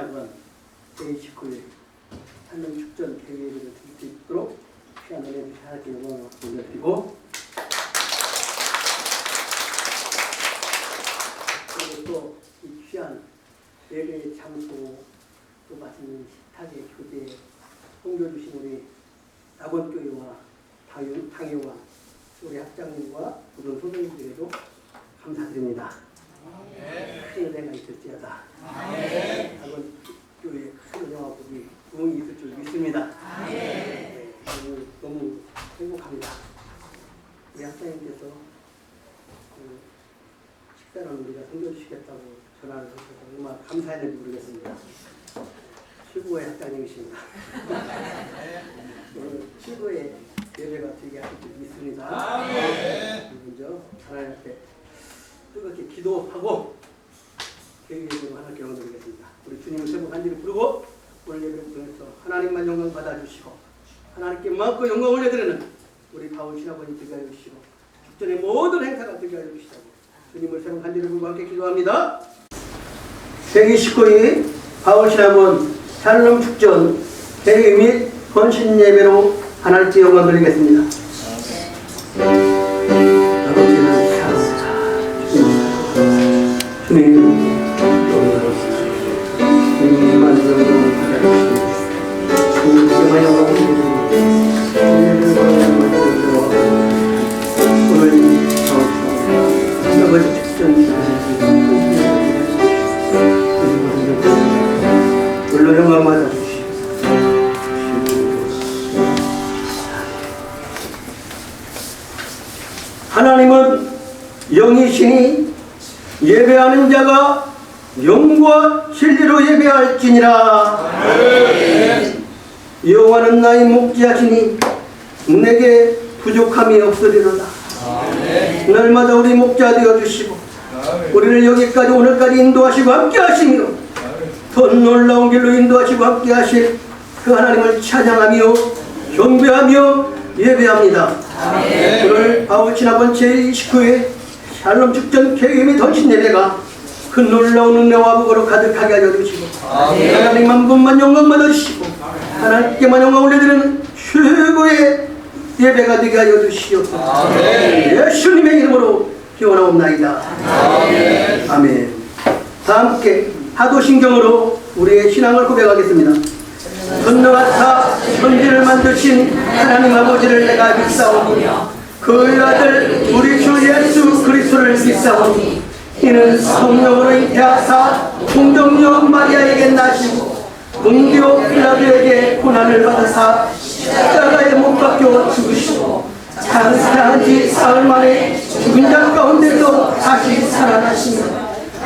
지나간 제29일 한명 축전 대회를 드릴 수 있도록 귀한 은혜 주신 하나님께 영광을 올려드리고, 그리고 또 이 귀한 예배의 장소, 또 맛있는 식탁의 교대에 섬겨주신 우리 낙원교회와 당회와 우리 학장님과 모든 선생님들에게도 감사드립니다. 큰 은혜가 있을지어다. 낙원교회에 큰 은혜와 복이 부흥이 있을 줄 믿습니다. 네, 너무 행복합니다. 우리 학장님께서 식사는 우리가 섬겨주시겠다고 전화를 하셔서 얼마나 감사했는지 모르겠습니다. 최고의 학장님이십니다. 오늘 최고의 예배가 되게 하실 줄 믿습니다. 먼저 하나님 앞에 뜨겁게 기도하고 개인적으로 하나님께 영광 드리겠습니다. 우리 주님을 세번 한지를 부르고 오늘 예배를 통해서 하나님만 영광 받아주시고 하나님께 마음껏 영광 올려드리는 우리 바울 신학원이 되게 하여 주시고 축전의 모든 행사가 되게 하여 주시고 주님을 세번 한지를 부르고 함께 기도합니다. 129일 바울 신학원 샬롬 축전 대회 및 헌신 예배로 하나님께 영광 드리겠습니다. 아버지는 주님 주님만 영광 받아주시고 주님만 영광 올려드립니다. 오늘 아버지 축전 물론 영광 받아주시고 하나님은 영이시니 예배하는 자가 영과 진리로 예배할지니라. 여호와는 나의 목자시니 내게 부족함이 없으리로다. 날마다 우리 목자 되어주시고 우리를 여기까지 오늘까지 인도하시고 함께 하시며 더 놀라운 길로 인도하시고 함께 하실 그 하나님을 찬양하며 경배하며 예배합니다. 오늘 바울 신학원 제29회 샬롬 축전 개회 및 헌신 예배가 그 놀라운 은혜와 복으로 가득하게 하여 주시고 하나님 한 분만 영광 받으시고 하나님께만 영광 올려드리는 최고의 예배가 되게 하여 주시옵소서. 예수님의 이름으로 기원하옵나이다. 아멘. 다 함께 하도신경으로 우리의 신앙을 고백하겠습니다. 전능하사 천지를 만드신 하나님 아버지를 내가 믿사오니 그의 아들 우리 주 예수 그리스도를 믿사오니 이는 성령으로 잉태하사 동정녀 마리아에게 나시고 본디오 빌라도에게 고난을 받으사 십자가에 못 박혀 죽으시고 장사한 지 사흘 만에 죽은 자 가운데서 다시 살아나시며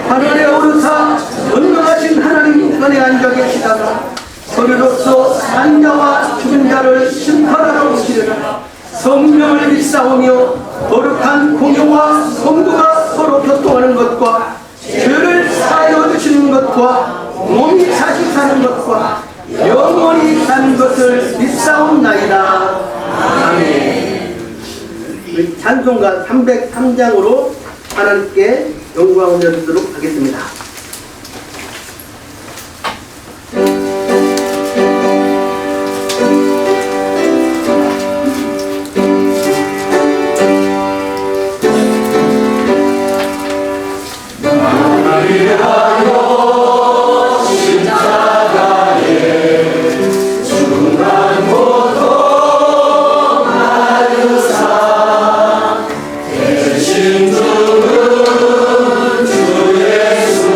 하늘에 오르사 전능하신 하나님 우편에 앉아 계시다가 저리로서 산 자와 죽은 자를 심판하러 오시리라. 성령을 믿사오며 거룩한 공효와 성도가 서로 교통하는 것과 죄를 사하여 주시는 것과 몸이 다시 사는 것과 영원히 사는 것을 믿사옵나이다. 아멘. 찬송가 303장으로 하나님께 영광을 올려드리도록 하겠습니다. 대신 주는 주 예수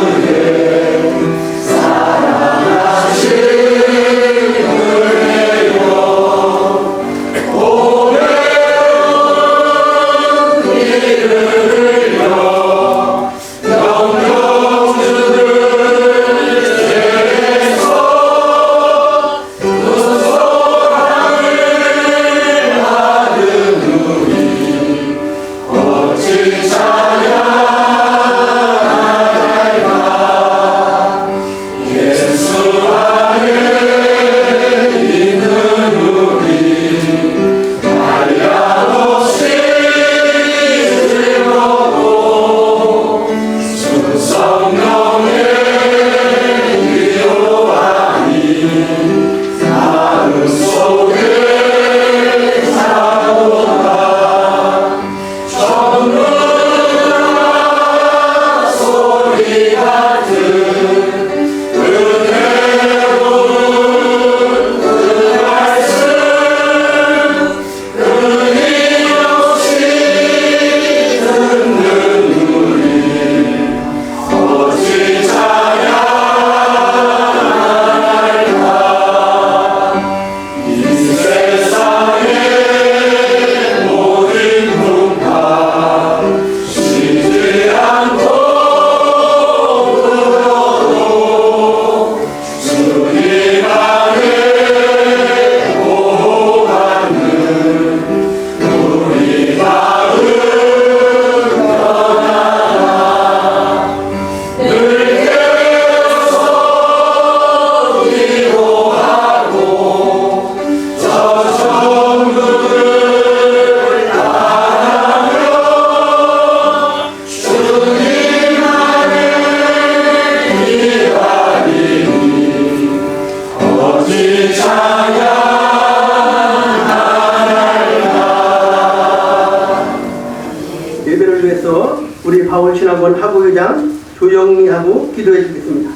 본부장 조영미하고 기도해 주겠습니다.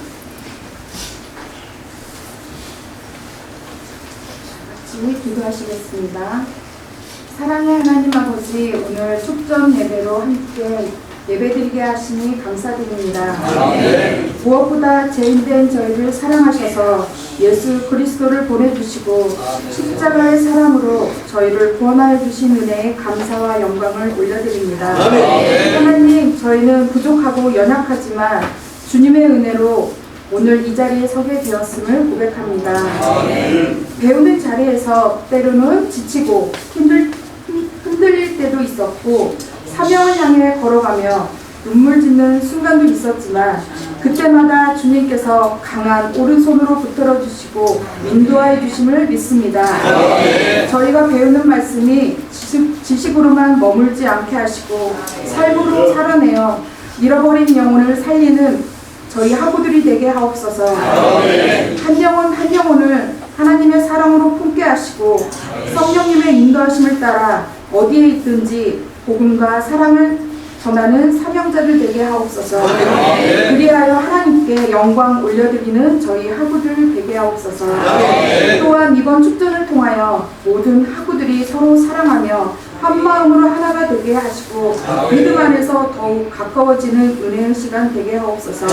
같이 기도하시겠습니다. 사랑의 하나님 아버지, 오늘 축전 예배로 함께 예배드리게 하시니 감사드립니다. 무엇보다 죄인된 저희를 사랑하셔서 예수 그리스도를 보내주시고 십자가의 사랑으로 저희를 구원하여 주신 은혜에 감사와 영광을 올려드립니다. 하나님, 저희는 부족하고 연약하지만 주님의 은혜로 오늘 이 자리에 서게 되었음을 고백합니다. 배우는 자리에서 때로는 지치고 흔들릴 때도 있었고 사명을 향해 걸어가며 눈물 짓는 순간도 있었지만 그때마다 주님께서 강한 오른손으로 붙들어 주시고 인도하여 주심을 믿습니다. 저희가 배우는 말씀이 지식으로만 머물지 않게 하시고 삶으로 살아내어 잃어버린 영혼을 살리는 저희 학우들이 되게 하옵소서. 한 영혼 한 영혼을 하나님의 사랑으로 품게 하시고 성령님의 인도하심을 따라 어디에 있든지 복음과 사랑을 전하는 사명자들 되게 하옵소서. 그리하여 하나님께 영광 올려드리는 저희 학우들 되게 하옵소서. 또한 이번 축전을 통하여 모든 학우들이 서로 사랑하며 한 마음으로 하나가 되게 하시고 믿음 안에서 더욱 가까워지는 은혜의 시간 되게 하옵소서.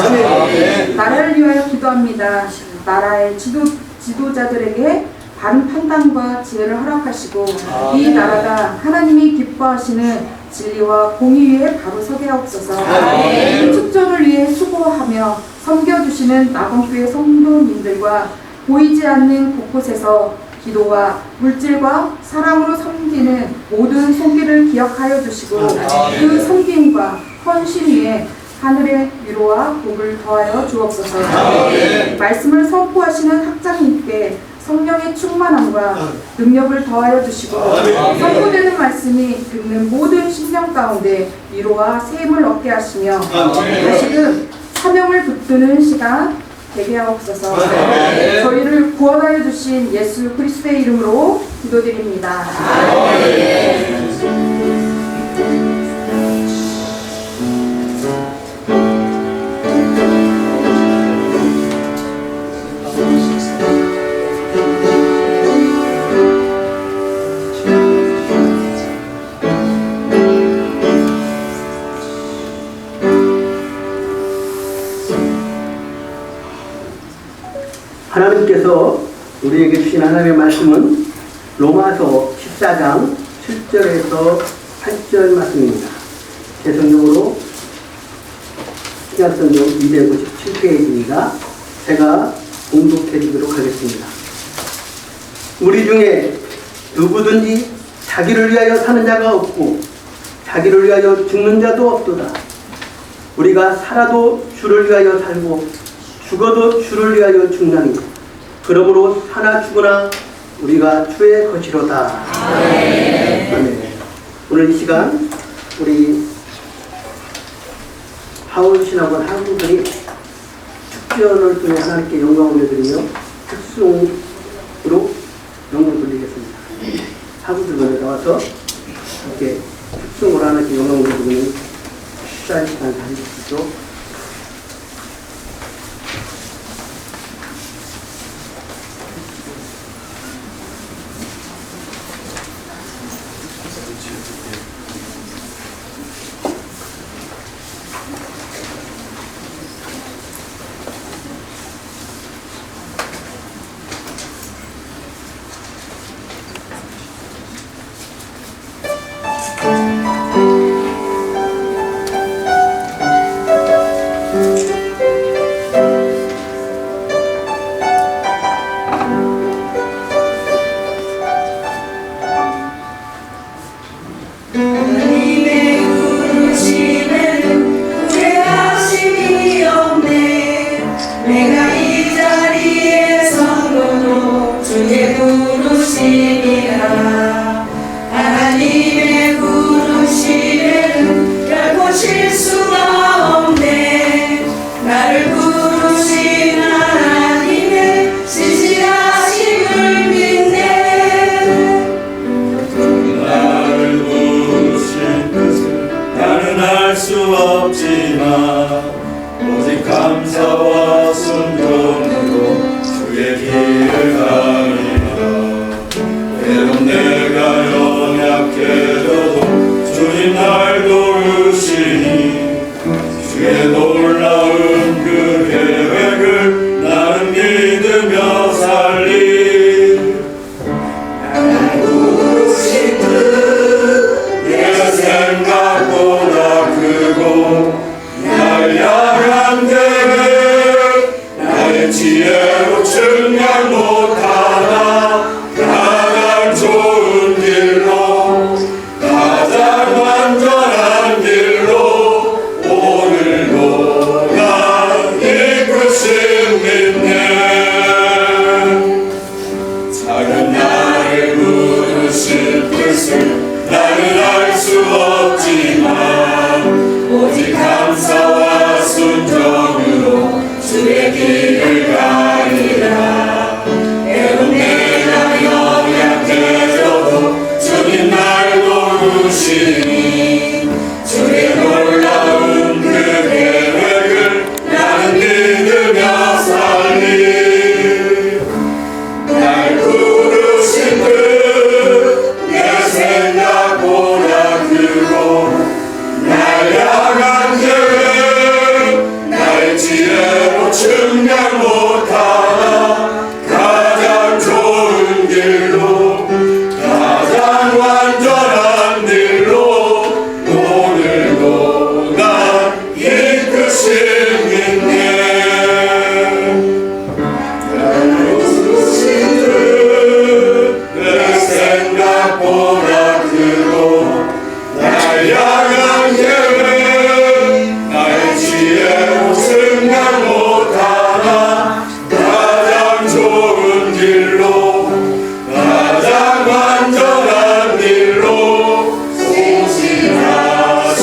나라를 위하여 기도합니다. 나라의 지도자들에게 바른 판단과 지혜를 허락하시고 이 나라가 하나님이 기뻐하시는 진리와 공의 위에 바로 서게 하옵소서. 이 축전을 위해 수고하며 섬겨주시는 낙원교회 성도님들과 보이지 않는 곳곳에서 기도와 물질과 사랑으로 섬기는 모든 손길을 기억하여 주시고 그 섬김과 헌신 위에 하늘의 위로와 복을 더하여 주옵소서. 말씀을 선포하시는 학장님께 성령의 충만함과 능력을 더하여 주시고 선포되는 말씀이 듣는 모든 심령 가운데 위로와 세임을 얻게 하시며 다시금 사명을 붙드는 시간 되게 하옵소서. 저희를 구원하여 주신 예수 그리스도의 이름으로 기도드립니다. 하나님께서 우리에게 주신 하나님의 말씀은 로마서 14장 7절에서 8절 말씀입니다. 제 성경으로 신약성경 257페이지입니다. 제가 공독해드리도록 하겠습니다. 우리 중에 누구든지 자기를 위하여 사는 자가 없고 자기를 위하여 죽는 자도 없도다. 우리가 살아도 주를 위하여 살고 죽어도 주를 위하여 죽나니 그러므로 사나 죽으나 우리가 주의 것이로다. 아멘. 오늘 이 시간 우리 하울 신학원 학우들이 축전을 통해 하나님께 영광을 올려드리며 특송으로 영광을 돌리겠습니다. 학우들 먼저 나와서 이렇게 특송으로 하나님께 영광을 올려드리는 시간 가지십시오. 수 없지만 오직 감사와 순종으로 주의 길을 가리라. 때론 내가 연약해져도 주님 날 도우시니 주의 놀라운 그 계획을 나는 믿으며 살리. 날 부르신 내 생각보다 크고 날 향한 계획 나의 지혜로 측량 못하나 가장 좋은 길로 가장 완전한 길로 오늘도 난 이끄심 믿네. 작은 나를 부르실 뜻을 나는 알 수 없지만 오직 감사와 순종으로 주의 길을 가리라. 때론 내가 연약해져도 주님 날 도우시니 주의 놀라운 그 계획을 나는 믿으며 살리. 날 부르신 내 생각보다 크고 날 향한 계획 나의 지혜로 측량 못하나 가장 좋은 길로 가장 완전한 길로 오늘도 난 이끄심 있네. 내 생각보다 크고 날 향한 계획 나의 지혜로 측량 못하나 가장 좋은 길로 가장 완전한 길로 오시하신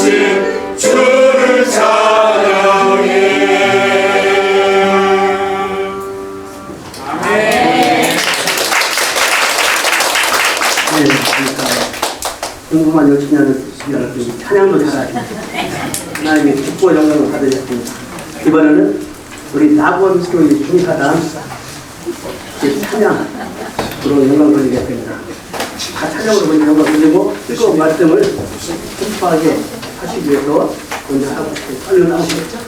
주를 찬양해. 네, 그러니까 공부만 열심히 하는 여러분 찬양도 잘하시고 하나님의 축복 영광을 받으셨습니다. 이번에는 우리 낙원교회 중사단 찬양으로 영광 돌리겠습니다. 다 찬양으로 우리 영광 돌리고 뜨거운 말씀을 풍부하게 하시기 위해서 먼저 하고 빨리 나오시겠죠?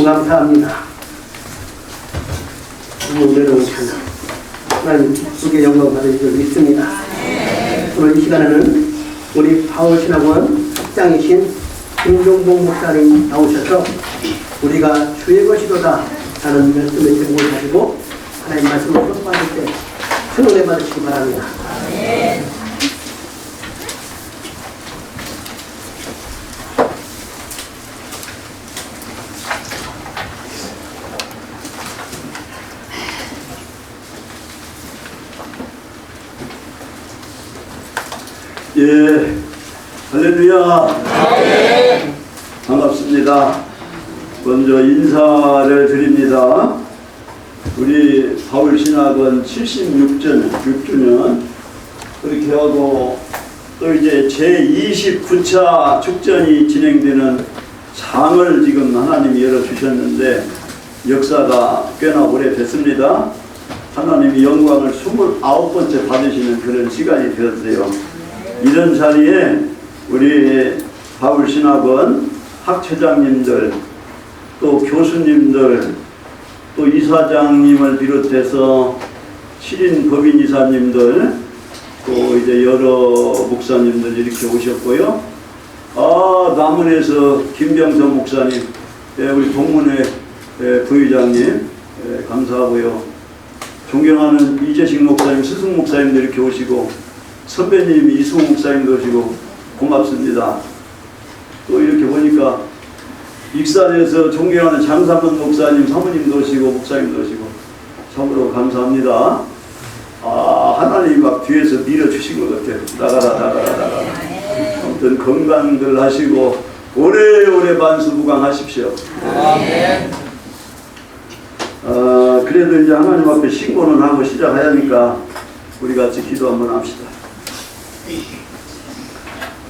감사합니다. 오늘은 찬양 하나님 주께 영광 받을 줄 믿습니다. 오늘 이 시간에는 우리 바울신학원 학장이신 김종봉 목사님 나오셔서 우리가 주의 것이로다 라는 말씀의 제목을 가지고 하나님 말씀을 선포하실 때 큰 은혜 받으시기 바랍니다. 예, 할렐루야. 반갑습니다. 먼저 인사를 드립니다. 우리 바울신학원 76주년 그렇게 하고 또 이제 제29차 축전이 진행되는 장을 지금 하나님이 열어주셨는데 역사가 꽤나 오래됐습니다. 하나님이 영광을 29번째 받으시는 그런 시간이 되었어요. 이런 자리에 우리 바울신학원 학회장님들 또 교수님들 또 이사장님을 비롯해서 신인 법인이사님들 또 이제 여러 목사님들 이렇게 오셨고요. 남원에서 김병선 목사님, 우리 동문회 부의장님 감사하고요. 존경하는 이재식 목사님, 스승 목사님도 이렇게 오시고 선배님 이승우 목사님도 오시고 고맙습니다. 또 이렇게 보니까 익산에서 존경하는 장삼원 목사님, 사모님도 오시고 목사님도 오시고 참으로 감사합니다. 하나님이 막 뒤에서 밀어주신 것 같아요. 나가라. 아무튼 건강들 하시고 오래오래 만수무강하십시오. 그래도 이제 하나님 앞에 신고는 하고 시작해야 하니까 우리 같이 기도 한번 합시다.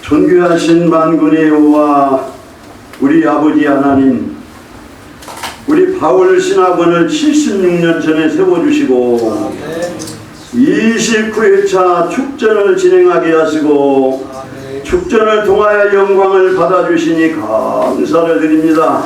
존귀하신 만군의 여호와 우리 아버지 하나님, 우리 바울신학원을 76년 전에 세워주시고 29회차 축전을 진행하게 하시고 축전을 통하여 영광을 받아주시니 감사를 드립니다.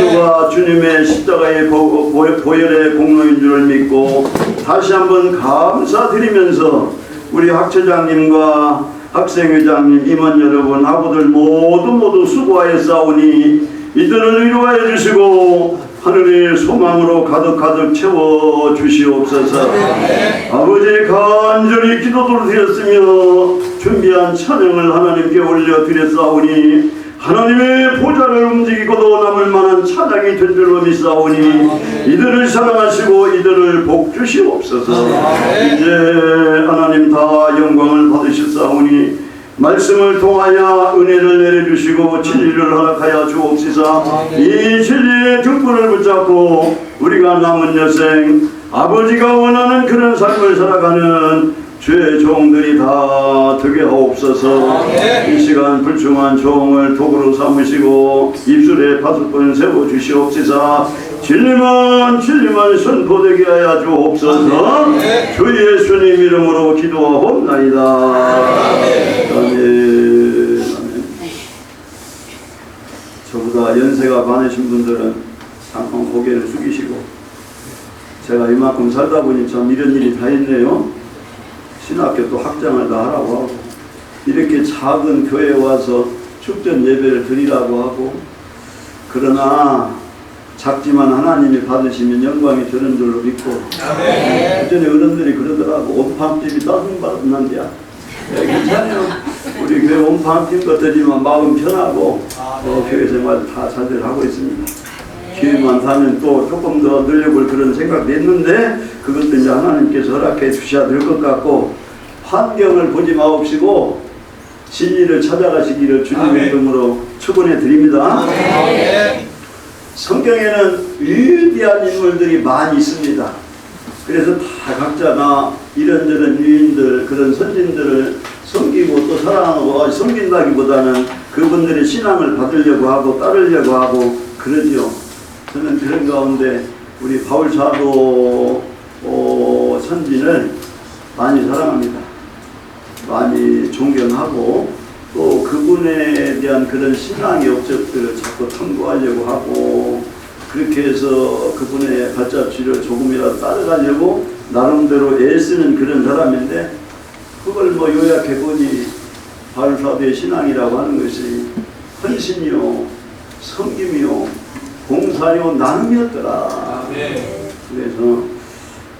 모두가 주님의 십자가의 보혈의 공로인 줄을 믿고 다시 한번 감사드리면서 우리 학처장님과 학생회장님, 임원 여러분, 아부들 모두 수고하였사오니 이들을 위로하여 주시고 하늘의 소망으로 가득 채워주시옵소서. 아버지 간절히 기도를 드렸으며 준비한 찬양을 하나님께 올려드렸사오니 하나님의 보좌를 움직이고도 남을 만한 찬양이 된 줄로 믿사오니 이들을 사랑하시고 이들을 복주시옵소서. 이제 하나님 다 영광을 받으셨사오니 말씀을 통하여 은혜를 내려주시고 진리를 허락하여 주옵시사. 이 진리의 등불을 붙잡고 우리가 남은 여생 아버지가 원하는 그런 삶을 살아가는 주의 종들이 다 되게 하옵소서. 이 시간 불충한 종을 도구로 삼으시고 입술에 파수꾼 세워주시옵시사. 진리만 선포되게 하여 주옵소서. 주 예수님 이름으로 기도하옵나이다. 아멘. 저보다 연세가 많으신 분들은 잠깐 고개를 숙이시고, 제가 이만큼 살다 보니 참 이런 일이 다 있네요. 신학교 또 학장을 다 하라고 하고, 이렇게 작은 교회에 와서 축전 예배를 드리라고 하고, 그러나 작지만 하나님이 받으시면 영광이 되는 줄로 믿고, 그전에 어른들이 그러더라고. 온팡집이 따뜻한데야. 괜찮아요. 우리 교회 온팡집 것들이지만 마음 편하고 교회 생활 다 잘들 하고 있습니다. 기회만 타면 또 조금 더 늘려볼 그런 생각도 있는데, 그것도 이제 하나님께서 허락해 주셔야 될 것 같고, 환경을 보지 마옵시고 진리를 찾아가시기를 주님의 이름으로 축원해 드립니다. 성경에는 위대한 인물들이 많이 있습니다. 그래서 다 각자가 이런저런 유인들, 그런 선진들을 섬기고 또 사랑하고, 섬긴다기보다는 그분들의 신앙을 받으려고 하고 따르려고 하고 그러죠. 저는 그런 가운데 우리 바울 사도 선진을 많이 사랑합니다. 많이 존경하고, 또 그분에 대한 그런 신앙의 업적들을 자꾸 탐구하려고 하고, 그렇게 해서 그분의 발자취를 조금이라도 따라가려고 나름대로 애쓰는 그런 사람인데, 그걸 뭐 요약해보니 바울 사도의 신앙이라고 하는 것이 헌신이요, 섬김이요, 봉사요, 나눔이었더라. 그래서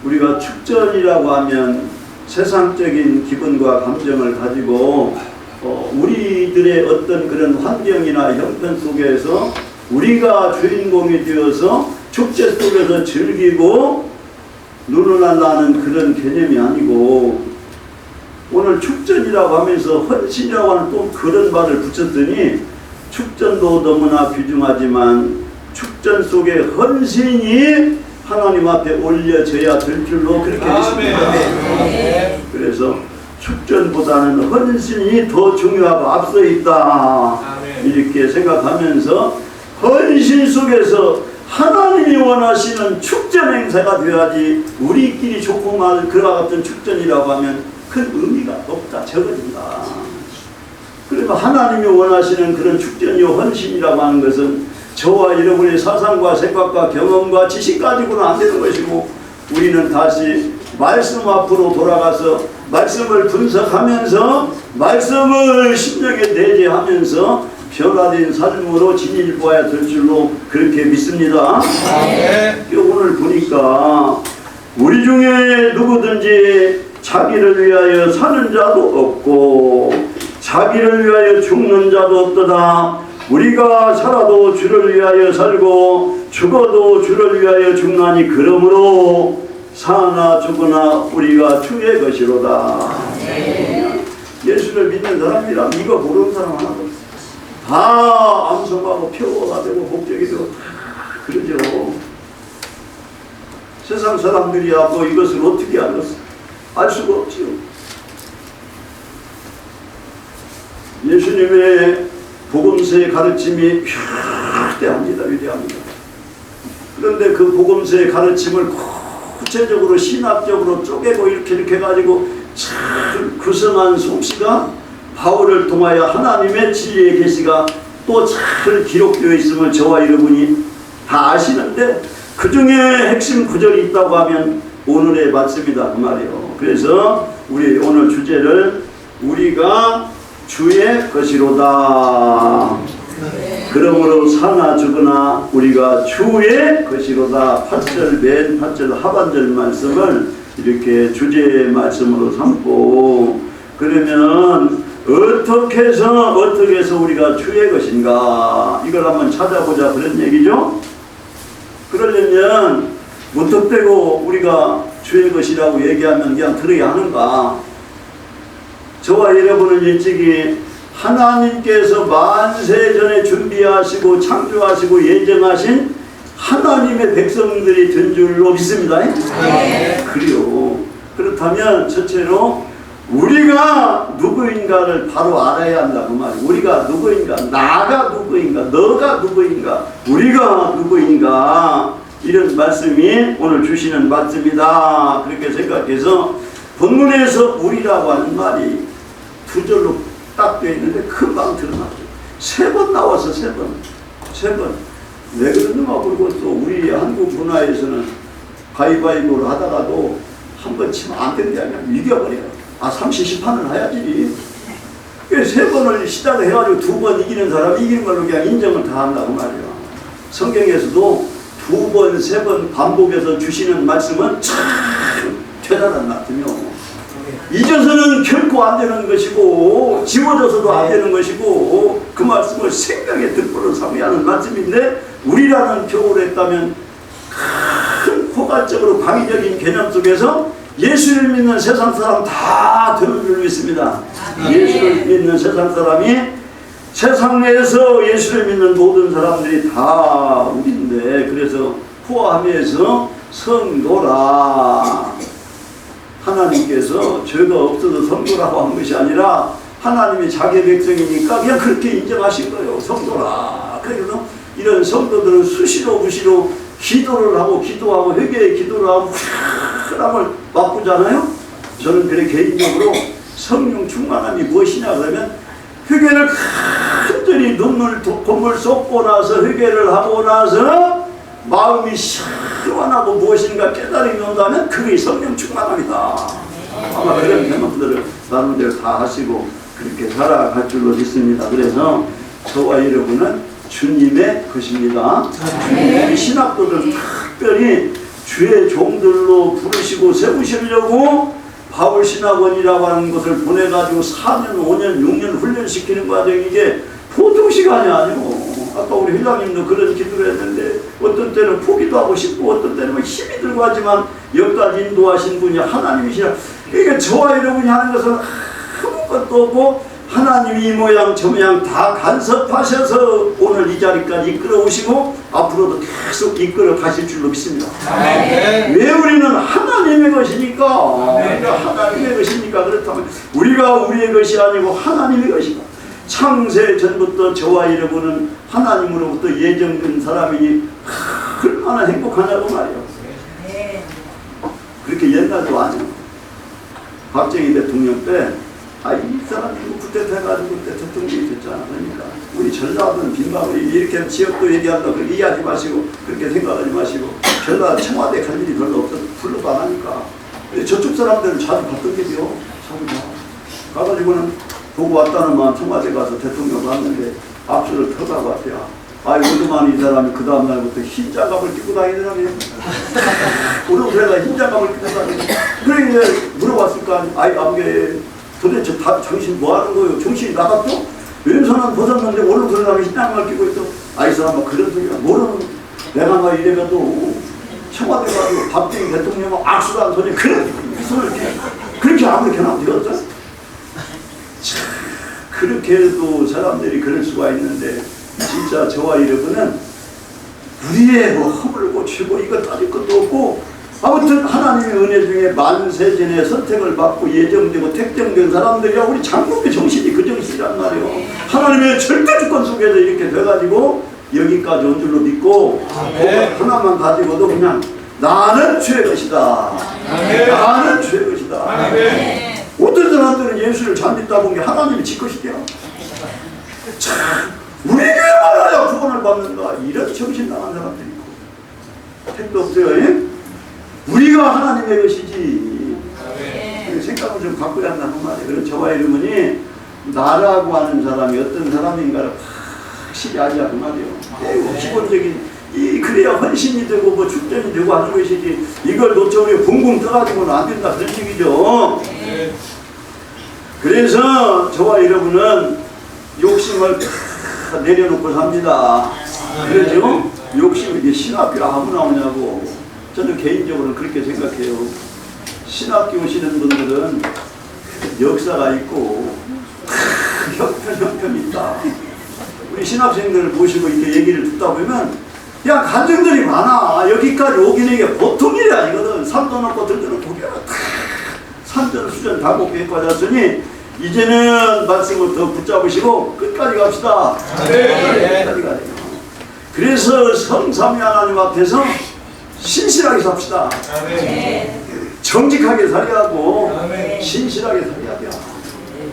우리가 축전이라고 하면 세상적인 기분과 감정을 가지고 우리들의 어떤 그런 환경이나 형편 속에서 우리가 주인공이 되어서 축제 속에서 즐기고 눈을 나는 그런 개념이 아니고, 오늘 축전이라고 하면서 헌신이라고 하는 또 그런 말을 붙였더니, 축전도 너무나 귀중하지만 축전 속에 헌신이 하나님 앞에 올려져야 될 줄로 그렇게 믿습니다. 그래서 축전보다는 헌신이 더 중요하고 앞서 있다, 이렇게 생각하면서 헌신 속에서 하나님이 원하시는 축전 행사가 되어야지, 우리끼리 조그마한 그와 같은 축전이라고 하면 큰 의미가 없다, 적어진다. 그러면 하나님이 원하시는 그런 축전이요 헌신이라고 하는 것은 저와 여러분의 사상과 생각과 경험과 지식 가지고는 안 되는 것이고, 우리는 다시 말씀 앞으로 돌아가서 말씀을 분석하면서 말씀을 심령에 내재하면서 변화된 삶으로 진일보아야 될 줄로 그렇게 믿습니다. 오늘 보니까 우리 중에 누구든지 자기를 위하여 사는 자도 없고 자기를 위하여 죽는 자도 없도다. 우리가 살아도 주를 위하여 살고 죽어도 주를 위하여 죽나니, 그러므로 사나 죽으나 우리가 주의 것이로다. 예수를 믿는 사람이라 이거 모르는 사람 하나도 없어. 다 암송하고 표가 되고 목적이 되고 그러죠. 세상 사람들이야 뭐 이것을 어떻게 알았어? 알 수가 없지요. 예수님의 복음서의 가르침이 위대합니다. 위대합니다. 그런데 그 복음서의 가르침을 구체적으로 신학적으로 쪼개고 이렇게 해가지고 참 구성한 솜씨가 바울을 통하여 하나님의 진리의 계시가 또 잘 기록되어 있음을 저와 여러분이 다 아시는데, 그 중에 핵심 구절이 있다고 하면 오늘의 말씀이다 그 말이에요. 그래서 우리 오늘 주제를 우리가 주의 것이로다. 그러므로 사나 죽으나 우리가 주의 것이로다. 8절 맨 8절 하반절 말씀을 이렇게 주제의 말씀으로 삼고, 그러면 어떻게 해서 우리가 주의 것인가, 이걸 한번 찾아보자 그런 얘기죠. 그러려면 무턱대고 우리가 주의 것이라고 얘기하면 그냥 들어야 하는가? 저와 여러분은 일찍이 하나님께서 만세 전에 준비하시고 창조하시고 예정하신 하나님의 백성들이 된 줄로 믿습니다. 그래요. 그렇다면 첫째로 우리가 누구인가를 바로 알아야 한다고 말이야. 우리가 누구인가, 나가 누구인가, 너가 누구인가, 우리가 누구인가, 이런 말씀이 오늘 주시는 말씀이다. 그렇게 생각해서 본문에서 우리라고 하는 말이 두 절로 딱 되어 있는데 금방 드러났죠. 3번 나와서 3번. 왜 그러는가 모르고 또 우리 한국 문화에서는 가위바위보를 하다가도 한 번 치면 안 되는 게 아니라 이겨버려요. 30판을 해야지. 3번을 시작을 해가지고 2번 이기는 사람이 이기는 걸로 그냥 인정을 다 한다고 말이야. 성경에서도 2번, 3번 반복해서 주시는 말씀은 참 대단한 말씀이요. 잊어서는 결코 안 되는 것이고 지워져서도 안 되는 것이고 그 말씀을 생명의 득보로 삼아야 하는 말씀인데 우리라는 표현을 했다면 큰 포괄적으로 광의적인 개념 속에서 예수를 믿는 세상 사람 다 되는 줄 믿습니다. 예수를 믿는 세상 사람이 세상 내에서 예수를 믿는 모든 사람들이 다 우리인데 그래서 포함해서 성도라. 하나님께서 죄가 없어서 성도라고 한 것이 아니라 하나님이 자기 백성이니까 그냥 그렇게 인정하신 거예요. 성도라. 그래서 이런 성도들은 수시로 기도를 하고 기도하고 회개의 기도를 하고 사람을 바꾸잖아요. 저는 그래 개인적으로 성령 충만함이 무엇이냐 그러면 회개를 간절히 눈물 쏟고 나서 회개를 하고 나서 마음이 시원하고 무엇인가 깨달음이 온다면 그게 성령 충만함이다. 아마 그런 경험들을 나름대로 다 하시고 그렇게 살아갈 줄로 믿습니다. 그래서 저와 여러분은 주님의 것입니다. 우리 신학도들 특별히 주의 종들로 부르시고 세우시려고 바울 신학원이라고 하는 것을 보내가지고 4년, 5년, 6년 훈련시키는 과정이 이게 보통 시간이 아니고 아까 우리 회장님도 그런 기도를 했는데 어떤 때는 포기도 하고 싶고 어떤 때는 힘이 들고 하지만 여기까지 인도하신 분이 하나님이시라. 이게 저와 여러분이 하는 것은 아무것도 없고 하나님이 이 모양 저 모양 다 간섭하셔서 오늘 이 자리까지 이끌어 오시고 앞으로도 계속 이끌어 가실 줄로 믿습니다. 왜 우리는 하나님의 것이니까 하나님의 것이니까 그렇다면 우리가 우리의 것이 아니고 하나님의 것이다. 창세 전부터 저와 여러분은 하나님으로부터 예정된 사람이니 얼마나 행복하냐고 말이에요. 그렇게 옛날도 아니에요. 박정희 대통령 때 이 사람이 쿠데타 해가지고 그때 대통령이 됐잖아. 그러니까 우리 전라도는 빈방을 이렇게 지역도 얘기한다 그렇게 이해하지 마시고 그렇게 생각하지 마시고 전라도 청와대 갈 일이 별로 없어서 불러도 안 하니까 저쪽 사람들은 자주 봤던 게요. 자주 가가지고는 보고 왔다는 마음 청와대 가서 대통령 봤는데 앞줄을 펴가고 왔대요. 오늘만 이 사람이 그 다음날부터 흰 장갑을 끼고 다니더라고요. 오늘부터 흰 장갑을 끼고 다니더라고요. 그래 이제 물어봤을 거 아니에요. 안게 도대체 당신 뭐 하는 거예요? 정신이 나갔죠? 왼손은 벗었는데 오른손에 가면 흰 장갑을 끼고 있어. 이 사람 그런 소리야. 모르는 내가 막 이래가도 청와대 가서 박정희 대통령하고 악수한 소리 그런 손을 그렇게 아무렇게나 들었죠? 그렇게 해도 사람들이 그럴 수가 있는데 진짜 저와 여러분은 우리의 허물 고치고 이거 따질 것도 없고 아무튼 하나님의 은혜 중에 만세전에 선택을 받고 예정되고 택정된 사람들이야 우리 장로의 정신이 그 정신이란 말이에요. 하나님의 절대 주권 속에서 이렇게 돼가지고 여기까지 온 줄로 믿고 하나만 가지고도 그냥 나는 주의 것이다. 나는 주의 것이다. 어떤 사람들은 예수를 잘 믿다 본 게 하나님이 지 것이대요. 참 우리 교회만 와야 구원을 받는다. 이런 정신 나간 사람들이 있고 택도 없어요. 우리가 하나님의 것이지. 생각을 좀 바꿔야 한다는 말이에요. 그래서 저와 여러분이 나라고 하는 사람이 어떤 사람인가를 확실히 알자고 말이에요. 매우 기본적인 그래야 헌신이 되고 뭐 축전이 되고 하는 것이지 이걸 놓쳐버리고 붕붕 떠가지고는 안 된다 그런 얘기죠. 그래서 저와 여러분은 욕심을 내려놓고 삽니다. 그렇죠? 욕심이 이게 신학교 아무 나오냐고 저는 개인적으로는 그렇게 생각해요. 신학교 오시는 분들은 역사가 있고 형편이 있다. 우리 신학생들을 모시고 이렇게 얘기를 듣다 보면 그냥 간증들이 많아. 여기까지 오기는 이게 보통 일이 아니거든. 산도 높고 들도 높고 산전수전 다곱게 빠졌으니 이제는 말씀을 더 붙잡으시고 끝까지 갑시다. 끝까지 가야 돼요. 그래서 성삼위 하나님 앞에서 신실하게 삽시다. 정직하게 살아야하고 신실하게 살아야 돼요.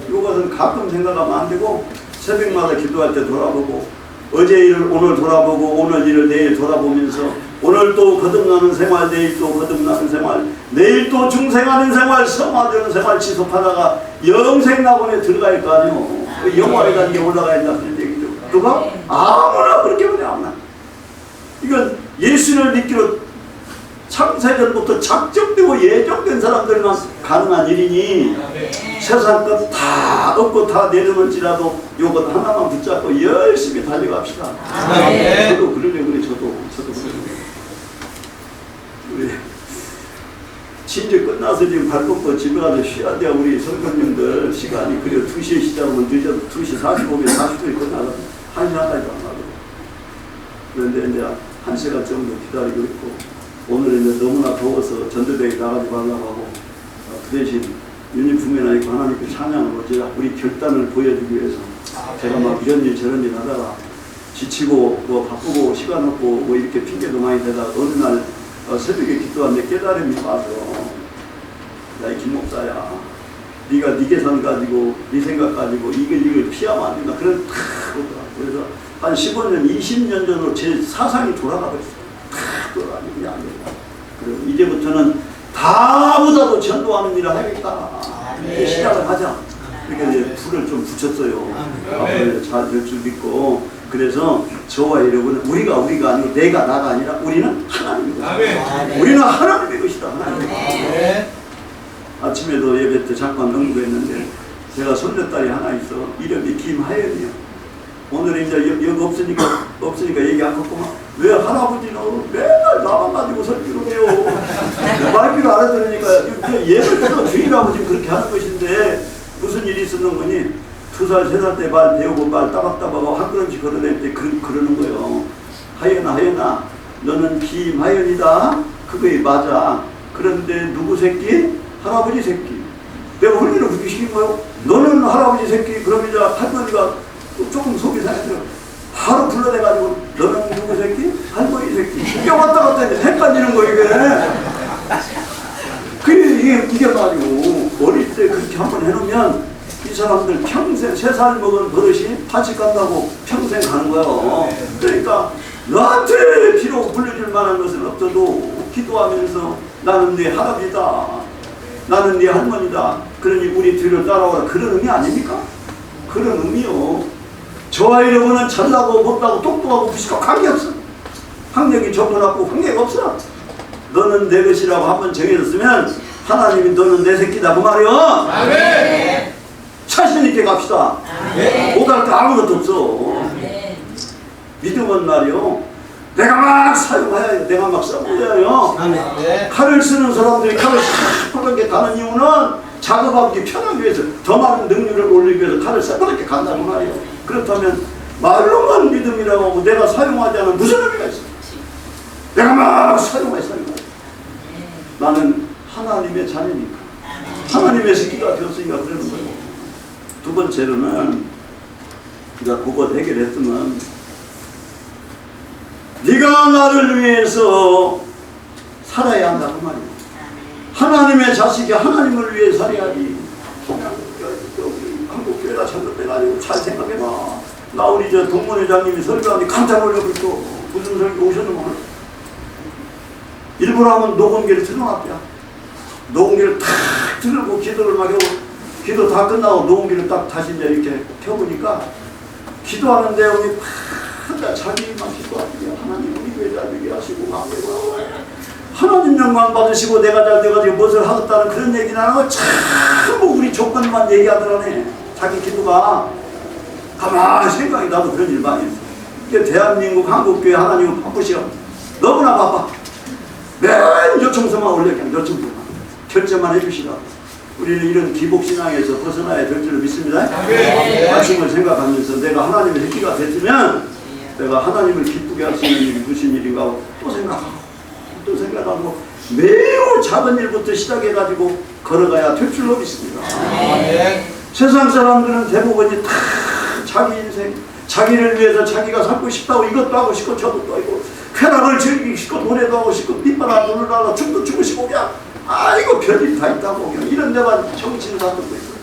이것은 가끔 생각하면 안 되고 새벽마다 기도할 때 돌아보고 어제 일을 오늘 돌아보고 오늘 일을 내일 돌아보면서 오늘 또 거듭나는 생활, 내일 또 거듭나는 생활, 내일 또 중생하는 생활, 성화되는 생활 지속하다가 영생낙원에 들어갈 거 아니에요. 그 영화에 단계 올라가야 된다 그런 얘기죠. 누가? 아무나 그렇게 보내 아무나. 이건 예수를 믿기로 창세전부터 작정되고 예정된 사람들만 가능한 일이니 세상 것 다 얻고 다 내려놓을지라도 요것 하나만 붙잡고 열심히 달려갑시다. 저도 그러려고 그래. 저도 그러려고 그래. 우리 친지 끝나서 지금 발 뻗고 집에 가서 쉬어야 돼. 우리 선생님들 시간이 그래 2시에 시작하면 늦어도 2시 45분 40분이 끝나거든. 1시간까지도 안 가거든. 그런데 이제 1시간 정도 기다리고 있고 오늘 이제 너무나 더워서 전도대회 나가지 말라고 하고 그 대신 유니폼이나 입고 하나님께 찬양을 어제 우리 결단을 보여주기 위해서 제가 막 이런 일 저런 일 하다가 지치고 뭐 바쁘고 시간 없고 뭐 이렇게 핑계도 많이 대다가 어느 날 새벽에 기도하는데 깨달음이 와서 야 이 김목사야 네가 네 계산 가지고 네 생각 가지고 이걸 피하면 안 된다. 그런 탁 오더라. 그래서 한 15년 20년 전으로 제 사상이 돌아가버렸어요. 탁 돌아가니 그냥 안 된다. 그리고 이제부터는 다보다도 전도하는 일을 하겠다. 이렇게 시작을 하자. 그러니까 이제 불을 좀 붙였어요. 앞으로 잘 될 줄 믿고. 그래서 저와 여러분은 우리가 아니고 내가 나가 아니라 우리는 하나님입니다. 우리는 하나님의 것이다. 하나님의. 아침에도 예배 때 잠깐 응부했는데 제가 손녀딸이 하나 있어. 이름이 김하연이요. 오늘 이제 여기 없으니까 얘기 안 했구만. 왜 할아버지는 맨날 나만 가지고 설교를 해요. 말귀를 알아들으니까 예를 들어 주인하고 지금 그렇게 하는 것인데 무슨 일이 있었는 거니? 2살, 3살 때 말 배우고 말 따박따박하고 한 걸음씩 걸어낼 때 그러는 거예요. 하연아 너는 김하연이다. 그거에 맞아. 그런데 누구 새끼? 할아버지 새끼. 내가 훈련을 그렇게 시킨 거예요. 너는 할아버지 새끼. 그럼 이제 할머니가 조금 속이 상해서 바로 불러내가지고 너는 누구 새끼? 할머니 새끼. 이게 왔다 갔다 했는데 헷갈리는 거 이게. 이게 가지고 어릴 때 그렇게 한번 해놓으면 이 사람들 평생 3살 먹은 버릇이 80 간다고 평생 가는 거예요. 그러니까 너한테 비록 불려줄 만한 것은 없어도 기도하면서 나는 네 할아버지다. 나는 네 할머니다. 그러니 우리 뒤를 따라오라. 그런 의미 아닙니까? 그런 의미요. 저와 여러분은 잘나고 못나고 똑똑하고 부시고 관계없어. 학력이 좋고 낮고 관계가 없어. 너는 내 것이라고 한번 정해졌으면 하나님이 너는 내 새끼다 그 말이요. 아멘. 자신 있게 갑시다. 못할 거 아무것도 없어. 믿음은 말이요. 내가 막 사용해야 해요. 내가 막 써보여야 해요. 칼을 쓰는 사람들이 칼을 새파랗게 가는 이유는 작업하기 편하기 위해서 더 많은 능률을 올리기 위해서 칼을 새파랗게 간다는 말이에요. 그렇다면 말로만 믿음이라고 하고 내가 사용하지 않으면 무슨 의미가 있어? 내가 막 사용해. 나는 하나님의 자녀니까. 하나님의 새끼가 되었으니까 그러는 거예요. 두 번째로는 네가 그것 해결했으면 네가 나를 위해서 살아야 한다는 말이에요. 하나님의 자식이 하나님을 위해 살아야지. 한국교회가 잘못돼가지고 잘 생각해봐. 나 우리 저 동문회장님이 설교하는데 깜짝 놀라고 있고 무슨 설교 오셨는가. 일부러 하면 녹음기를 틀어놨대요. 녹음기를 탁 틀고 기도를 막 하고 기도 다 끝나고 녹음기를 딱 다시 이제 이렇게 켜보니까 기도하는데 우리 막 자기만 기도하고요. 하나님 우리 교회 잘 되게 하시고 하나님 영광 받으시고 내가 잘 돼가지고 무엇을 하겠다는 그런 얘기는 안 하고 전부 우리 조건만 얘기하더라네. 자기 기도가 가만히 생각이 나도 그런 일 많이 했어. 이게 대한민국 한국교회 하나님은 바쁘시오. 너무나 바빠. 맨 요청서만 올려 그냥 요청서만 결제만 해주시라. 우리는 이런 기복신앙에서 벗어나야 될 줄 믿습니다. 말씀을 생각하면서 내가 하나님의 새끼가 됐으면 내가 하나님을 기쁘게 할 수 있는 일이 무슨 일인가 또 생각하고 또 생각하고 매우 작은 일부터 시작해가지고 걸어가야 될 줄로 믿습니다. 세상 사람들은 대부분이 다 자기 인생, 자기를 위해서 자기가 살고 싶다고 이것도 하고 싶고 저것도 하고 쾌락을 즐기고 싶고 노래도 하고 싶고 빗바람 불을 하고 춤도 추고 싶고 그냥 아이고 별일 다 있다고 그냥 이런 데만 정신을 다 듣고 있어요.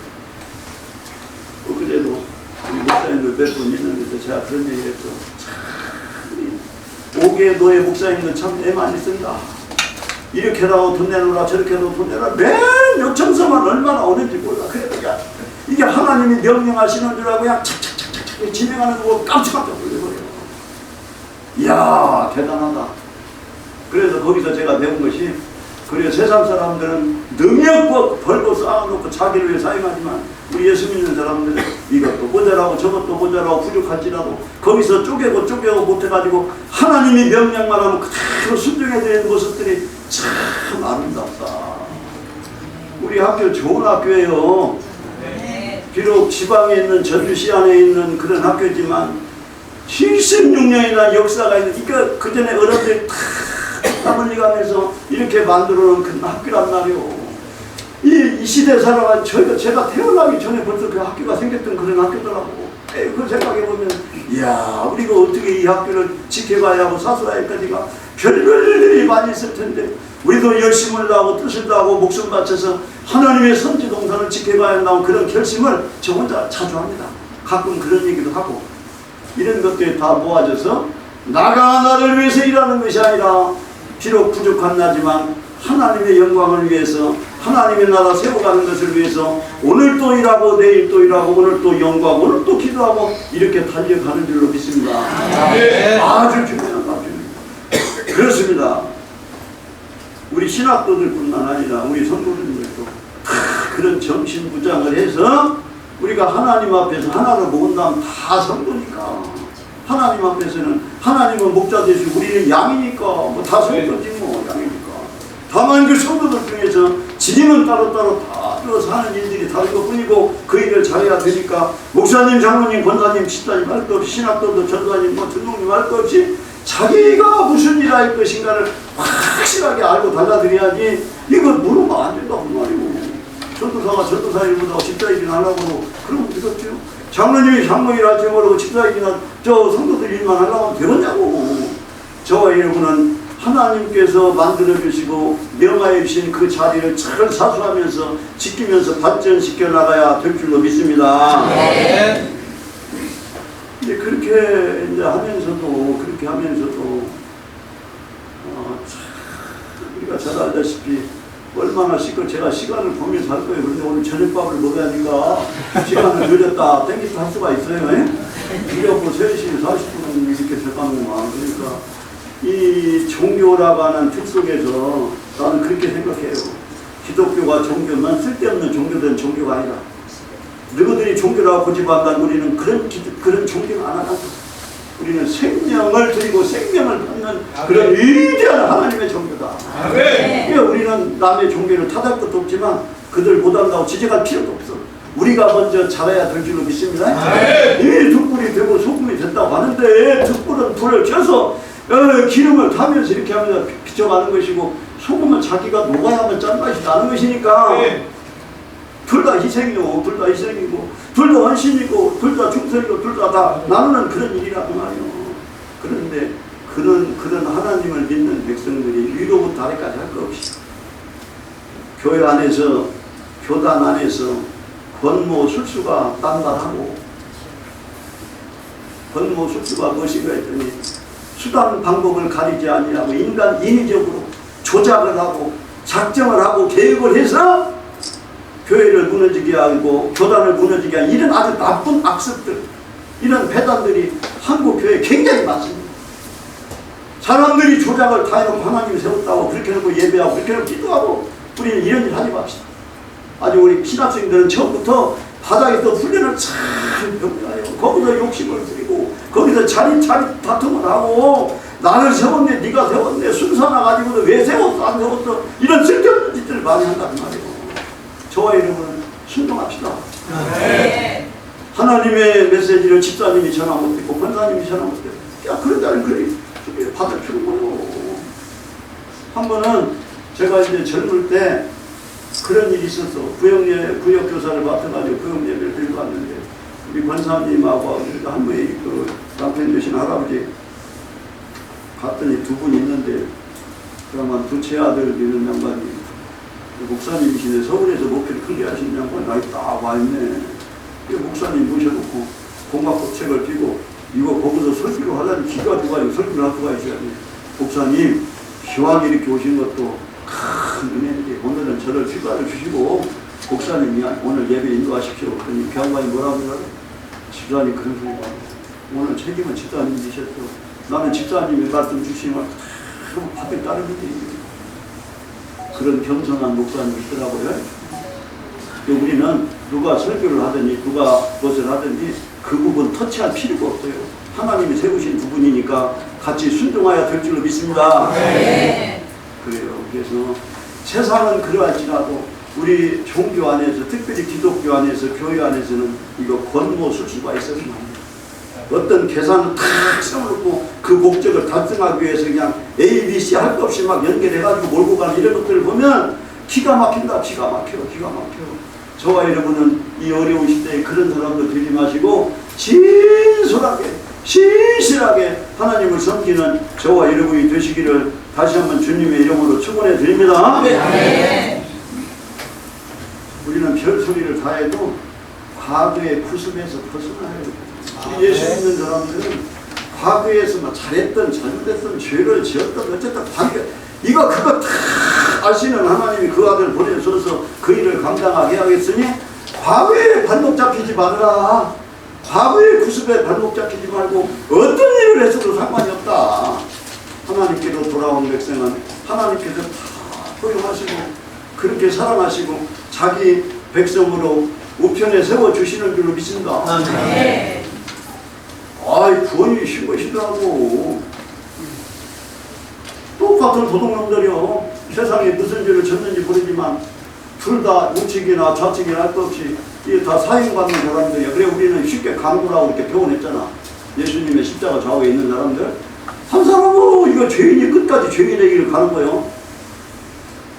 그래도 우리 목사님들 몇 분 있는데 제가 그런 얘기 했죠. 참, 5개 노예 목사님들 참 애 많이 쓴다. 이렇게라도 돈 내놓으라 저렇게라도 돈 내놔라 맨 요청서만 얼마나 오는지 몰라. 그래도 이게 하나님이 명령하시는 줄 알고 그냥 착착착착 진행하는 거 깜짝깜짝 놀려버려요. 이야 대단하다. 그래서 거기서 제가 배운 것이 그래요. 세상 사람들은 능력 벌고 쌓아놓고 자기를 위해 사용하지만 우리 예수 믿는 사람들은 이것도 모자라고 저것도 모자라고 부족할지라도 거기서 쪼개고 못해가지고 하나님이 명령만 하면 그대로 순종해야 되는 모습들이 참 아름답다. 우리 학교 좋은 학교예요. 비록 지방에 있는 전주시 안에 있는 그런 학교지만 76년이나 역사가 있는 그러니까 그 전에 어른들이 땀 흘리면서 이렇게 만들어 놓은 그 학교란 말이오. 이 시대 살아간 제가 태어나기 전에 벌써 그 학교가 생겼던 그런 학교더라고. 그 생각해보면 이야 우리가 어떻게 이 학교를 지켜가야 하고 사수라야까지가 별별 일들이 많이 있을 텐데 우리도 열심을 다하고 뜻을 다하고 목숨 바쳐서 하나님의 선지 동산을 지켜가야 한다는 그런 결심을 저 혼자 자주 합니다. 가끔 그런 얘기도 하고 이런 것들이 다 모아져서 나가 나를 위해서 일하는 것이 아니라 비록 부족한 나지만 하나님의 영광을 위해서 하나님의 나라 세워가는 것을 위해서 오늘 또 일하고 내일 또 일하고 오늘 또 영광 오늘 또 기도하고 이렇게 달려가는 줄로 믿습니다. 아주 중요한 말입니다. 그렇습니다. 우리 신학도들뿐만 아니라 우리 성도들도 다 그런 정신부장을 해서 우리가 하나님 앞에서 하나를 모은다면 다 성도니까 하나님 앞에서는 하나님은 목자 되시고 우리는 양이니까 뭐 다 성도지 뭐 양이니까 다만 그 성도들 중에서 지림은 따로따로 다 사는 일들이 다른 것 뿐이고 그 일을 잘해야 되니까 목사님, 장로님, 권사님, 집사님 할 것 없이 신학도도 전사님, 뭐 전동님 할 것 없이 자기가 무슨 일 할 것인가를 확실하게 알고 달라드려야지 이거 물으면 안 된다고 말이고 전도사가 전도사 일보다 집사 일이나 하려고 그러면 되겠죠. 장로님이 장로일 할지 모르고 집사 일이나 저 성도들 일만 하려고 하면 되겠냐고. 저와 여러분은 하나님께서 만들어주시고 명하여 주신 그 자리를 잘 사수하면서 지키면서 발전시켜 나가야 될 줄로 믿습니다. 이제 그렇게 이제 하면서도 우리가 잘 알다시피 얼마나 제가 시간을 보면서 할 거예요. 그런데 오늘 저녁밥을 먹어야 하니까 시간을 늘렸다 땡기다 할 수가 있어요. 이러고 3시 40분 이렇게 돼가는구만. 그러니까 이 종교라고 하는 틀 속에서 나는 그렇게 생각해요. 기독교가 종교면 쓸데없는 종교된 종교가 아니라 너희들이 종교라고 고집한다면 우리는 그런 종교는 안 하나. 우리는 생명을 드리고 생명을 받는 그런 위대한 하나님의 종교다. 그러니까 우리는 남의 종교를 탓할 것도 없지만 그들 못한다고 지적할 필요도 없어. 우리가 먼저 잘해야 될 줄로 믿습니다. 이 득불이 되고 소금이 된다고 하는데 득불은 불을 켜서 기름을 타면서 이렇게 하면서 비춰가는 것이고 소금은 자기가 녹아야만 짠맛이 나는 것이니까 둘 다 희생이고 둘 다 희생이고 둘 다 헌신이고 둘 다 충성이고 둘 다 나누는 그런 일이라고 말이요. 그런데 그런 하나님을 믿는 백성들이 위로부터 아래까지 할 것 없이 교회 안에서 교단 안에서 권모 술수가 딴말하고 권모 술수가 무엇인가 했더니 수단 방법을 가리지 아니하고 인위적으로 조작을 하고 작정을 하고 계획을 해서 교회를 무너지게 하고 교단을 무너지게 하는 이런 아주 나쁜 악습들 이런 배단들이 한국 교회에 굉장히 많습니다. 사람들이 조작을 다 해놓고 하나님이 세웠다고 그렇게 해놓고 예배하고 그렇게 해놓고 기도하고 우리는 이런 일 하지 맙시다. 아주 우리 신학생들은 처음부터 바닥에서 훈련을 잘 병행하여 거기서 욕심을 부리고 거기서 자리 다툼을 하고 나를 세웠네 네가 세웠네 순서나 가지고도 왜 세웠어 안 세웠어 이런 쓸데없는 짓들을 많이 한단 말이에요. 저와 여러분은 순종합시다. 하나님의 메시지를 집사님이 전화 못했고 권사님이 전화 못했고 야 그런 자는 그래 받을 필요가 없고 한 번은 제가 이제 젊을 때 그런 일이 있었어. 구역교사를 맡아가지고 구역예배를 들고 왔는데 우리 권사님하고 한 분이 그 남편 되신 할아버지 갔더니 두 분 있는데 그러면 두 채아들 되는 양반이 목사님이신데 서울에서 목회를 크게 하신 양반이 나이 딱 와있네. 목사님 모셔놓고 공학법책을 펴고 이거 거기서 설교를 하려니 기가 죽어가지고 설교를 하고 가셔야지. 목사님 기왕 이렇게 오신 것도 큰 은혜인데 오늘은 저를 휴가를 주시고 목사님이 오늘 예배 인도하십시오. 그러니 그 양반이 뭐라고 그러더라? 집사님 그런 소리가 오늘 책임은 집사님이 지셨죠. 나는 집사님이 말씀 주시면 밥에 따르는데 그런 겸손한 목사님이 있더라고요. 우리는 누가 설교를 하든지 누가 무엇을 하든지 그 부분 터치할 필요가 없어요. 하나님이 세우신 부분이니까 같이 순종해야 될 줄로 믿습니다. 네. 그래요. 그래서 세상은 그러할지라도 우리 종교 안에서 특별히 기독교 안에서 교회 안에서는 이거 권모술 수가 있어서는 안 돼요. 어떤 계산을 탁 세워놓고 그 목적을 달성하기 위해서 그냥 A, B, C 할 것 없이 막 연결해가지고 몰고 가는 이런 것들을 보면 기가 막힌다. 기가 막혀요. 기가 막혀요. 저와 여러분은 이 어려운 시대에 그런 사람들 되지 마시고 진솔하게 신실하게 하나님을 섬기는 저와 여러분이 되시기를 다시 한번 주님의 이름으로 축원해 드립니다. 네. 우리는 별소리를 다 해도 과거의 구습에서 벗어나야 돼요. 예수 믿는 사람들은 과거에서 뭐 잘했던 잘못했던 죄를 지었던 어쨌든 이거 그거 다 아시는 하나님이 그 아들 보내셔서 그 일을 감당하게 하겠으니 과거에 발목 잡히지 말아라. 과거의 구습에 발목 잡히지 말고 어떤 일을 했어도 상관이 없다. 하나님께로 돌아온 백성은 하나님께서 다 허용하시고 그렇게 사랑하시고 자기 백성으로 우편에 세워주시는 줄로 믿습니다. 네. 아이 구원이 쉬운 것이더라고. 똑같은 도둑놈들이요. 세상에 무슨 죄를 졌는지 모르지만 둘 다 우측이나 좌측이나 할 것 없이 이게 다 사형받는 사람들이야. 그래 우리는 쉽게 강도라고 이렇게 표현했잖아. 예수님의 십자가 좌우에 있는 사람들. 한 사람은 이거 죄인이 끝까지 죄인에게를 가는 거예요.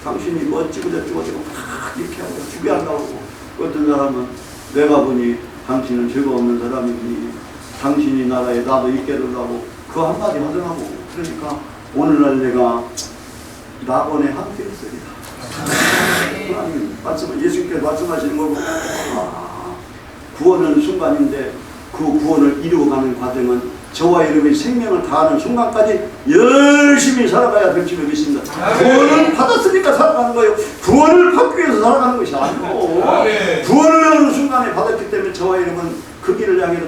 당신이 뭐 어찌고 저찌고 막 이렇게 하고 죽여한다고. 어떤 사람은 내가 보니 당신은 죄가 없는 사람이니 당신이 나라에 나도 있게 해달라고 그 한마디 하더라고. 그러니까 오늘날 내가 낙원에 함께 있으리라. 하나님 예수님께서 말씀하시는 거고 구원은 순간인데 그 구원을 이루어가는 과정은 저와 여러분의 생명을 다하는 순간까지 열심히 살아가야 될 줄로 믿습니다. 구원을 받았으니까 살아가는 거예요. 구원을 받기 위해서 살아가는 것이 아니고 구원을 어느 순간에 받았기 때문에 저와 여러분 그 길을 향해서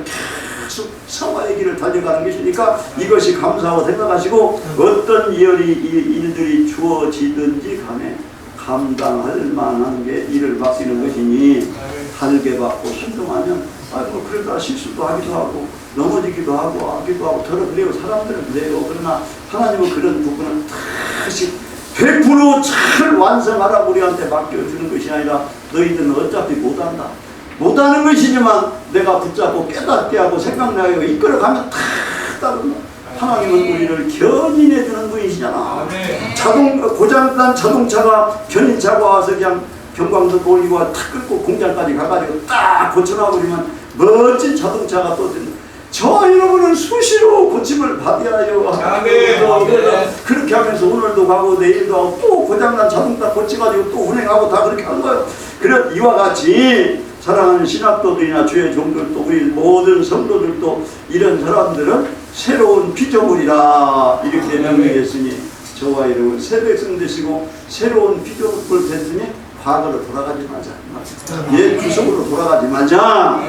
계속 성화의 길을 달려가는 것이니까 이것이 감사하고 생각하시고 어떤 일들이 주어지든지 간에 감당할 만한 게 일을 맡기는 것이니 달게 받고 순종하면 뭐 그러다 실수도 하기도 하고 넘어지기도 하고 하기도 하고 그래요. 사람들은 그래요. 그러나 하나님은 그런 부분을 다시 100% 잘 완성하라고 우리한테 맡겨주는 것이 아니라 너희들은 어차피 못한다. 못하는 것이지만 내가 붙잡고 깨닫게 하고 생각나게 이끌어가면 다 따른다. 하나님은 우리를 견인해주는 분이시잖아. 고장난 자동차가 견인차가 와서 그냥 경광등 올리고 탁 끌고 공장까지 가가지고 딱 고쳐놔버리면 멋진 자동차가 또 된다. 저 여러분은 수시로 고침을 받아야 해요. 그렇게 하면서 오늘도 가고 내일도 하고 또 고장난 자동차 고쳐가지고 또 운행하고 다 그렇게 하는 거예요. 그래 이와 같이 사랑하는 신학도들이나 주의 종들도 우리 모든 성도들도 이런 사람들은 새로운 피조물이라 이렇게 명명했으니 저와 여러분 새 백성 되시고 새로운 피조물 됐으니 과거로 돌아가지 마자. 옛 구석으로 돌아가지 마자.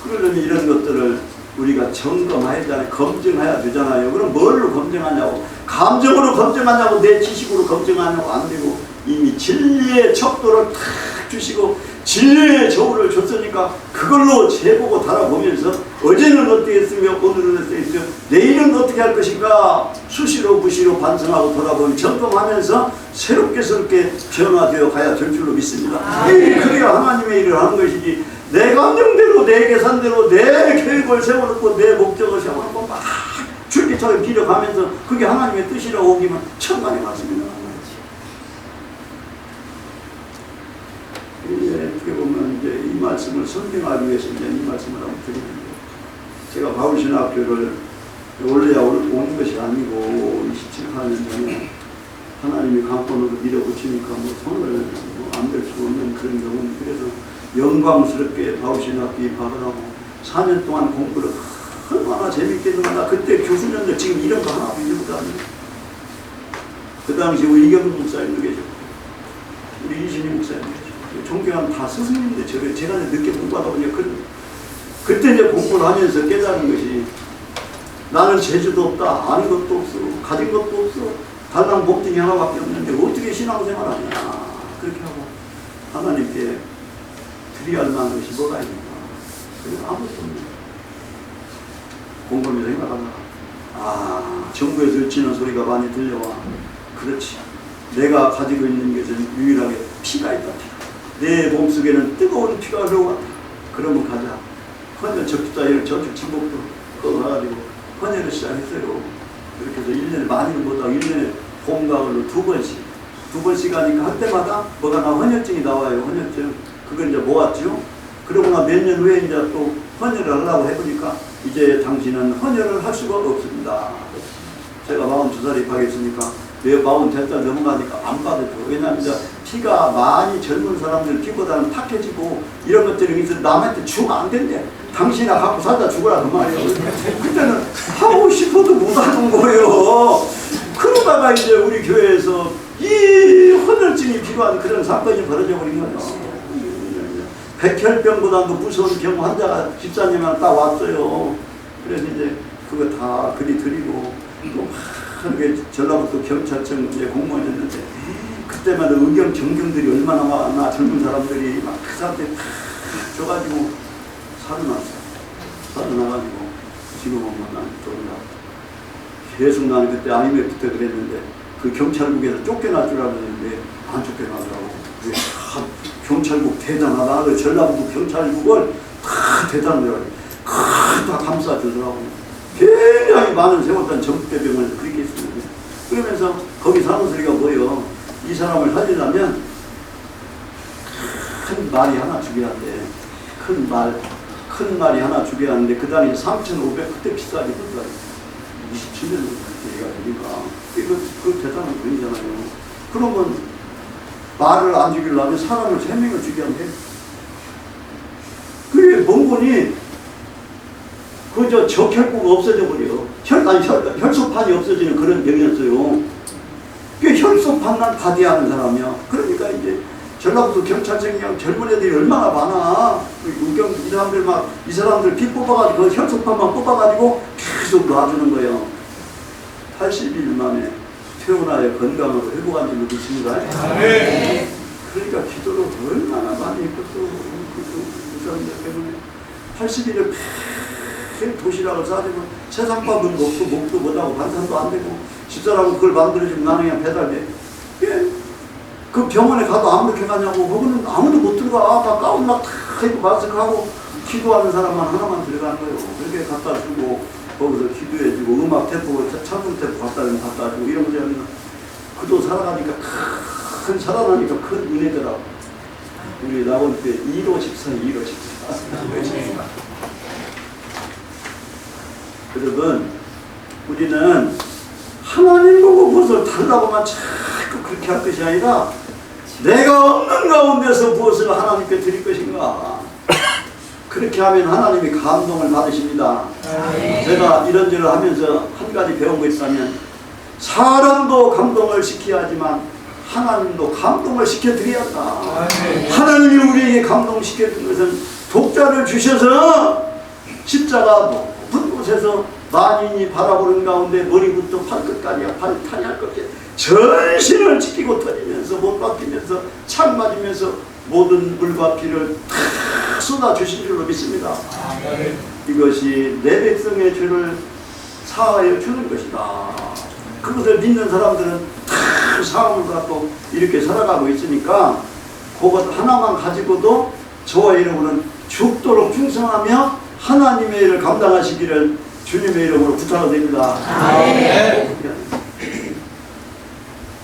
그러려면 이런 것들을 우리가 점검해야 검증해야 되잖아요. 그럼 뭘로 검증하냐고. 감정으로 검증하냐고 내 지식으로 검증하냐고 안 되고 이미 진리의 척도를 탁 주시고 진리의 저울을 줬으니까 그걸로 재보고 달아보면서 어제는 어떻게 했으며 오늘은 어떻게 했으며 내일은 어떻게 할 것인가 수시로 무시로 반성하고 돌아보면 점검하면서 새롭게 변화되어 가야 될 줄로 믿습니다. 그래야 하나님의 일을 하는 것이지 내 감정대로 내 계산대로 내 계획을 세워놓고 내 목적을 세워놓고 막 줄게 저기 빌어가면서 그게 하나님의 뜻이라고 오기만 천만의 말씀이 나가는 거지. 이제 어떻게 보면 이제 이 말씀을 설명하기 위해서 이제 이 말씀을 한번 드리는데, 제가 바울신학교를 원래야 온 것이 아니고 27년 전에 하나님이 강권으로 밀어붙이니까 뭐 손을 안 될 수 없는 그런 경우는, 그래서 영광스럽게 바울신학교 입학을 하고 4년 동안 공부를 얼마나 재밌게 했나. 그때 교수님들 지금 이런 거 하나도 이름도 안 해요. 그 당시 우리 이경훈 목사님도 계셨고 우리 이신희 목사님도 계셨고 존경한 다 스승님인데 제가 늦게 공부하다 보니까 그때 이제 공부를 하면서 깨달은 것이, 나는 재주도 없다, 아는 것도 없어, 가진 것도 없어, 달랑 몸뚱이 하나밖에 없는데 어떻게 신앙생활 하냐. 그렇게 하고 하나님께 드려야 할 만한 것이 뭐가 있는가. 그리고 아무것도 없는 공부하면서 생각하다가 정부에서 외치는 소리가 많이 들려와. 그렇지, 내가 가지고 있는 것은 유일하게 피가 있다. 내 몸속에는 뜨거운 피가 흘러간다. 그러면 가자. 헌혈 적자일 저축 친목도 꺼가지고 헌혈을 시작했어요. 그렇게 해서 1년에 많이는 못하고 1년에 봄, 가을로 두 번씩 하니까 할 때마다 뭐가 나 헌혈증이 나와요. 헌혈증. 그걸 이제 모았죠. 그러고 나 몇 년 후에 이제 또 헌혈을 하려고 해보니까 이제 당신은 헌혈을 할 수가 없습니다. 제가 42살에 입학했으니까 내 40살 넘어가니까 안 받아줘. 왜냐하면 이제 피가 많이 젊은 사람들 피보다는 탁해지고 이런 것들이 있어서 남한테 주면 안 된대. 당신이나 갖고 살다 죽으라 그 말이에요. 그때는 하고 싶어도 못 하는 거예요. 그러다가 이제 우리 교회에서 이 헌혈증이 필요한 그런 사건이 벌어져 버린 거예요. 백혈병보다도 무서운 병 환자가 집사님한테 딱 왔어요. 그래서 이제 그거 다 그리 드리고 또 그게 전라북도 경찰청 이제 공무원이었는데, 그때마다 의경 정경들이 얼마나 많아. 젊은 사람들이 막 그 사람들 다 줘가지고 살아나가지고 지금은 난 쫓겨나. 계속 나는 그때 IMF 때 그랬는데 그 경찰국에서 쫓겨날 줄 알았는데 안 쫓겨나더라고. 경찰국 대단하다. 전라북도 경찰국을 다 대단하더라고. 다 감싸주더라고. 굉장히 많은 세월단 전북대병원에서 그렇게 했습니다. 그러면서 거기서 하는 소리가 뭐예요? 이 사람을 살리려면 큰 말이 하나 죽여야 돼. 큰 말이 하나 죽여야 하는데 그 당시 3,500 그때 비싸게 그랬더니 27년 얘기가 되니까 그 대단한 분이잖아요. 그러면 말을 안 죽이려면 사람을 3명을 죽여야 돼. 그게 몽골이 그저 적혈구가 없어져 버려. 혈소판이 없어지는 그런 병이었어요. 그 혈소판만 가디하는 사람이야. 그러니까 이제 전라북도 경찰청장 젊은 애들이 얼마나 많아. 이 사람들 피 뽑아가지고 그 혈소판만 뽑아가지고 계속 놔주는 거예요. 80일 만에 퇴원하여 건강으로 회복한 줄 믿습니다. 네. 그러니까 기도를 얼마나 많이 했겠어. 그 사람들 때문에 80일을 도시락을 싸주고 세상밥은 먹도 못하고 반찬도 안 되고 집사람은 그걸 만들어주면 나는 그냥 배달돼. 그 병원에 가도 아무렇게 가냐고. 거기는 아무도 못 들어가. 아까 가운 막 탁 입고 마스크하고 기도하는 사람만 하나만 들어가는 거예요. 그렇게 갖다 주고 거기서 기도해주고 음악 테이프, 찬송 테이프 갖다 주고 이런 거 하면 그도 살아가니까 살아나니까 큰 은혜더라고. 우리 나온 때 1호 14. 여러분, 우리는 하나님 보고 무엇을 달라고만 자꾸 그렇게 할 것이 아니라 내가 없는 가운데서 무엇을 하나님께 드릴 것인가. 그렇게 하면 하나님이 감동을 받으십니다. 제가 이런저런 하면서 한 가지 배운 거 있다면, 사람도 감동을 시켜야 하지만 하나님도 감동을 시켜드려야 한다. 하나님이 우리에게 감동시켜준 것은 독자를 주셔서 십자가 높은 곳에서 만인이 바라보는 가운데 머리부터 발끝까지 발탈이 할 것 없이 전신을 지키고 터지면서 못 박히면서 창 맞으면서 모든 물과 피를 다 쏟아주신 줄로 믿습니다. 이것이 내 백성의 죄를 사하여 주는 것이다. 그것을 믿는 사람들은 다 사함을 갖고 이렇게 살아가고 있으니까 그것 하나만 가지고도 저와 여러분은 죽도록 충성하며 하나님의 일을 감당하시기를 주님의 이름으로 부탁을 드립니다.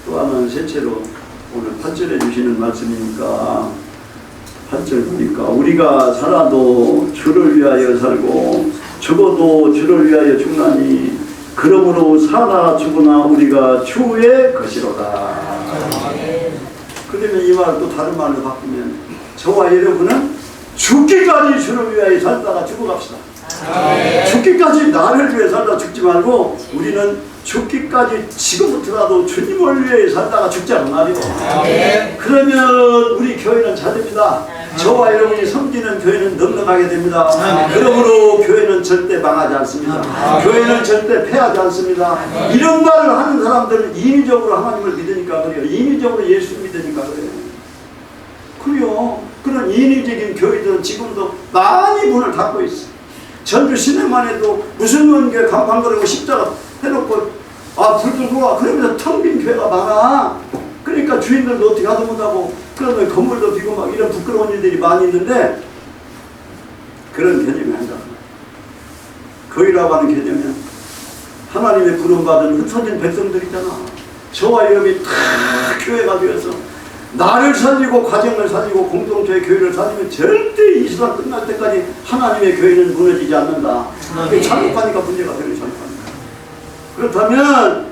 또 하나는 셋째로 오늘 8절에 주시는 말씀이니까 8절 보니까 우리가 살아도 주를 위하여 살고 죽어도 주를 위하여 죽나니 그러므로 사나 죽으나 우리가 주의 것이로다. 그러면 이 말을 또 다른 말로 바꾸면 저와 여러분은 죽기까지 주를 위하여 살다가 죽어갑시다. 죽기까지 나를 위해 살다 죽지 말고 우리는 죽기까지 지금부터라도 주님을 위해 살다가 죽자는 말이고. 그러면 우리 교회는 잘 됩니다. 저와 여러분이 섬기는 교회는 넉넉하게 됩니다. 그러므로 교회는 절대 망하지 않습니다. 교회는 절대 패하지 않습니다. 이런 말을 하는 사람들은 인위적으로 하나님을 믿으니까 그래요. 인위적으로 예수 믿으니까 그래요. 그래요. 그런 인위적인 교회들은 지금도 많이 문을 닫고 있어요. 전주 시내만 해도 무슨 원교회 간판 걸고 십자가 해놓고 불 끄고 와 그러면서 텅 빈 교회가 많아. 그러니까 주인들도 어떻게 하도 못하고 그러면 건물도 비고 막 이런 부끄러운 일들이 많이 있는데 그런 개념이 아니다. 교회라고 하는 개념은 하나님의 부름받은 흩어진 백성들이잖아. 저와 여러분이 다 교회가 되어서 나를 살리고 가정을 살리고 공동체의 교회를 살리면 절대 이 세상 끝날 때까지 하나님의 교회는 무너지지 않는다. 그게 잘못하니까 문제가 되는 잘못하니까. 그렇다면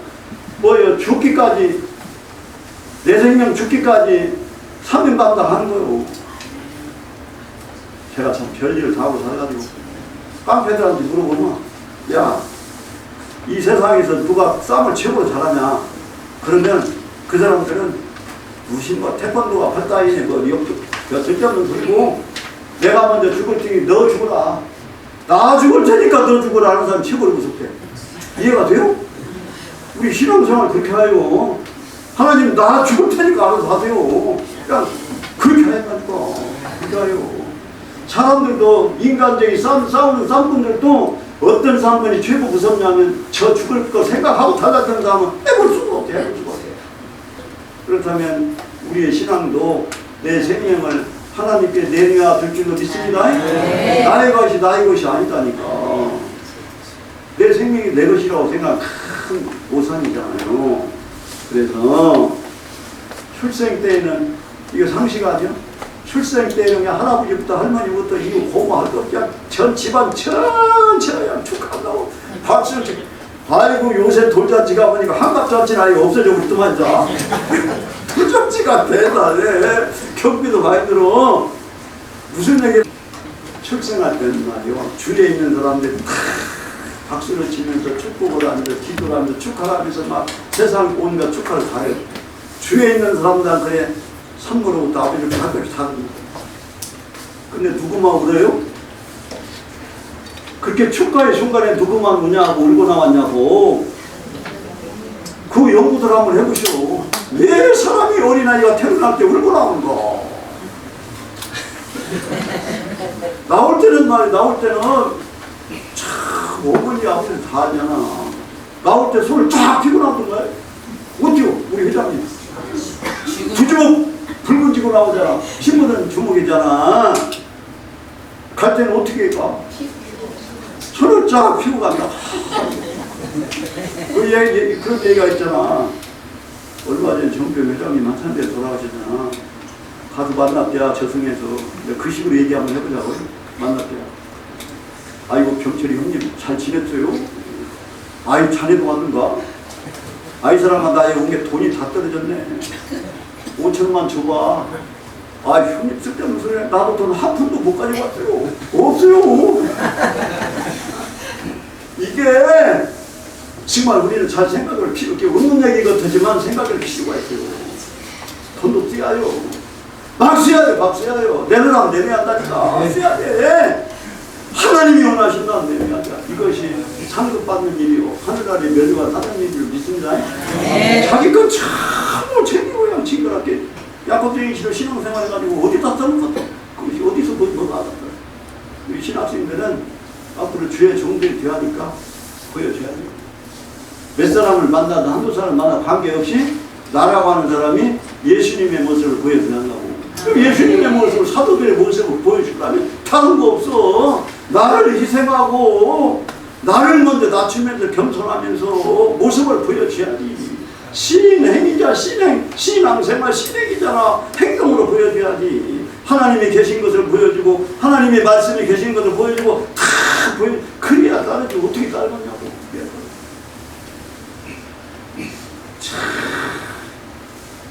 뭐예요? 죽기까지 내 생명 죽기까지 사명 감당하는 거요. 제가 참 별일을 다 하고 살아가지고 깡패들한테 물어보면 야, 이 세상에서 누가 싸움을 최고로 잘하냐? 그러면 그 사람들은 무슨 뭐 태권도가 팔다이네 뭐 쓸데없는 소리고 내가 먼저 죽을 테니 너 죽어라. 나 죽을 테니까 너 죽어라 하는 사람이 최고로 무섭대. 이해가 돼요? 우리 신앙생활 그렇게 해요. 하나님 나 죽을 테니까 알아서 하세요. 그냥 그렇게 하니까 그렇게 해요. 사람들도 인간적인 싸우는 쌍분들도 어떤 쌍분이 최고 무섭냐면 저 죽을 거 생각하고 달랐던 사람은 해볼 수가 없대. 해볼 수가 없대. 그렇다면 우리의 신앙도 내 생명을 하나님께 내려야 될 줄로 믿습니다. 나의 것이 나의 것이 아니다니까. 내 생명이 내 것이라고 생각하면 큰 오산이잖아요. 그래서 출생 때에는 이거 상식 아니야? 출생 때에는 그냥 할아버지부터 할머니부터 이거 고마할 거 그냥 전 집안 전체가 그냥 축하한다고 박수를 치고 아이고 요새 돌잔치 가보니까 한갑잔치는 아예 없어져 버렸더만 자. 돌잔치가 대단해. 경비도 많이 들어. 무슨 얘기 출생할 때는 말이요 주위에 있는 사람들이 다 박수를 치면서 축복을 하면서 기도를 하면서 축하를 하면서 막 세상 온갖 축하를 다 해요. 주위에 있는 사람들은 그래 선물로부터 아버지를 가끔씩 다 합니다. 근데 누구만 울어요? 그렇게 축하의 순간에 누구만 우냐고 울고 나왔냐고. 그 연구들 한번 해보시오. 왜 사람이 어린아이가 태어날 때 울고 나오는가? 나올 때는 참 어머니 아버지 다 하잖아. 나올 때 손을 쫙 피고 나오던가. 어때요? 우리 회장님 두 주먹 붉은 쥐고 나오잖아. 신부는 주먹이잖아. 갈 때는 어떻게 가? 손을 쫙 피고 간다. 그런 얘기가 있잖아. 얼마 전에 정병 회장님 한산대 돌아가셨잖아. 가서 만났대야 저승에서. 그 식으로 얘기 한번 해보자고. 만났대야. 아이고 병철이 형님 잘 지냈어요? 아이 자네도 왔는가? 아이 사람아 나에 온 게 돈이 다 떨어졌네. 5천만 줘봐. 아 형님 쓸데없는 소리야. 나도 돈 한 푼도 못 가지고 왔어요. 없어요. 이게 정말 우리는 잘 생각을 이렇게 웃는 얘기 같지만 생각을 필요가 있어요. 돈도 써야요. 막 써야요. 막 써야요. 내놓으라면 내놔야 한다니까. 써야 돼. 하나님이 원하신다 내놔야 돼. 이것이 상급받는 일이요 하늘나라의 멸류가 사는 일을 믿습니다. 자기 건 참 챙기고 그냥 징그럽게 야곱쟁이 씨로 신앙생활 해가지고 어디다 쓰는 것도 그것이 어디서 뭐 나왔다. 우리 신학생들은 앞으로 주의 종들이 되어야니까 보여줘야 돼요. 몇 사람을 만나든 한두 사람을 만나 관계없이 나라고 하는 사람이 예수님의 모습을 보여줘야 한다고. 예수님의 모습을 사도들의 모습을 보여주려면 다른 거 없어. 나를 희생하고 나를 먼저 낮추면서 겸손하면서 모습을 보여줘야지. 신행이자 신앙생활 신행이잖아. 행동으로 보여줘야지. 하나님이 계신 것을 보여주고 하나님의 말씀이 계신 것을 보여주고 다 그래야 따르지. 어떻게 따르냐고.